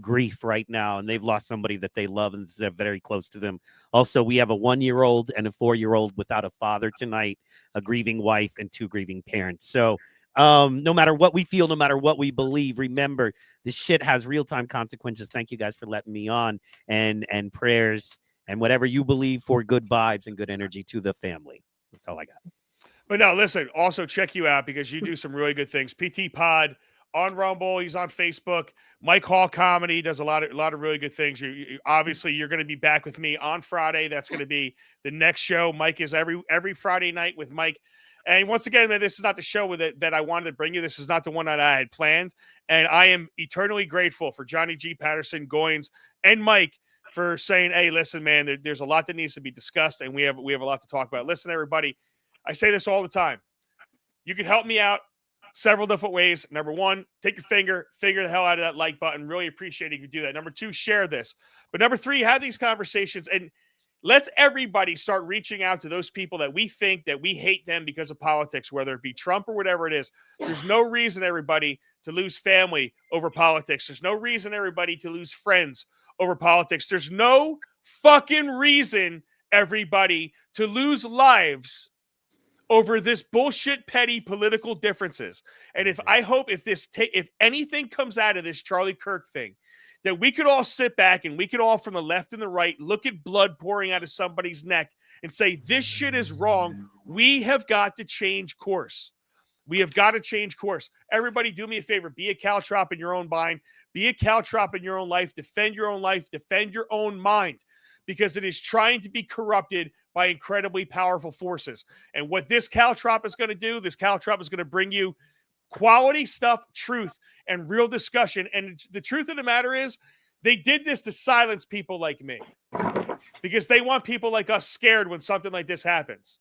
[SPEAKER 6] grief right now, and they've lost somebody that they love and is very close to them. Also, we have a 1-year-old and a 4-year-old without a father tonight, a grieving wife, and 2 grieving parents. So No matter what we feel, no matter what we believe, remember this shit has real-time consequences. Thank you guys for letting me on, and prayers and whatever you believe for good vibes and good energy to the family. That's all I got.
[SPEAKER 4] But no, listen, also check you out because you do some really good things. PT Pod on Rumble, he's on Facebook. Mike Hall Comedy does a lot of really good things. Obviously you're going to be back with me on Friday. That's going to be the next show. Mike is every Friday night with Mike. And once again, man, this is not the show that I wanted to bring you. This is not the one that I had planned. And I am eternally grateful for Johnny G. Patterson, Goins, and Mike for saying, hey, listen, man, there's a lot that needs to be discussed, and we have a lot to talk about. Listen, everybody, I say this all the time. You can help me out several different ways. Number one, take your finger the hell out of that like button. Really appreciate it if you do that. Number two, share this. But number three, have these conversations, and let's everybody start reaching out to those people that we think that we hate them because of politics, whether it be Trump or whatever it is. There's no reason, everybody, to lose family over politics. There's no reason, everybody, to lose friends over politics. There's no fucking reason, everybody, to lose lives over this bullshit petty political differences. And if anything comes out of this Charlie Kirk thing, that we could all sit back and we could all, from the left and the right, look at blood pouring out of somebody's neck and say, this shit is wrong. We have got to change course. We have got to change course. Everybody, do me a favor. Be a caltrop in your own mind. Be a caltrop in your own life. Defend your own life. Defend your own mind, because it is trying to be corrupted by incredibly powerful forces. And what this caltrop is going to do, this caltrop is going to bring you quality stuff, truth, and real discussion. And the truth of the matter is, they did this to silence people like me, because they want people like us scared when something like this happens.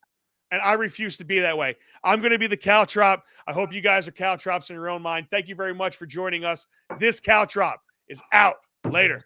[SPEAKER 4] And I refuse to be that way. I'm going to be the caltrop. I hope you guys are caltrops in your own mind. Thank you very much for joining us. This caltrop is out. Later.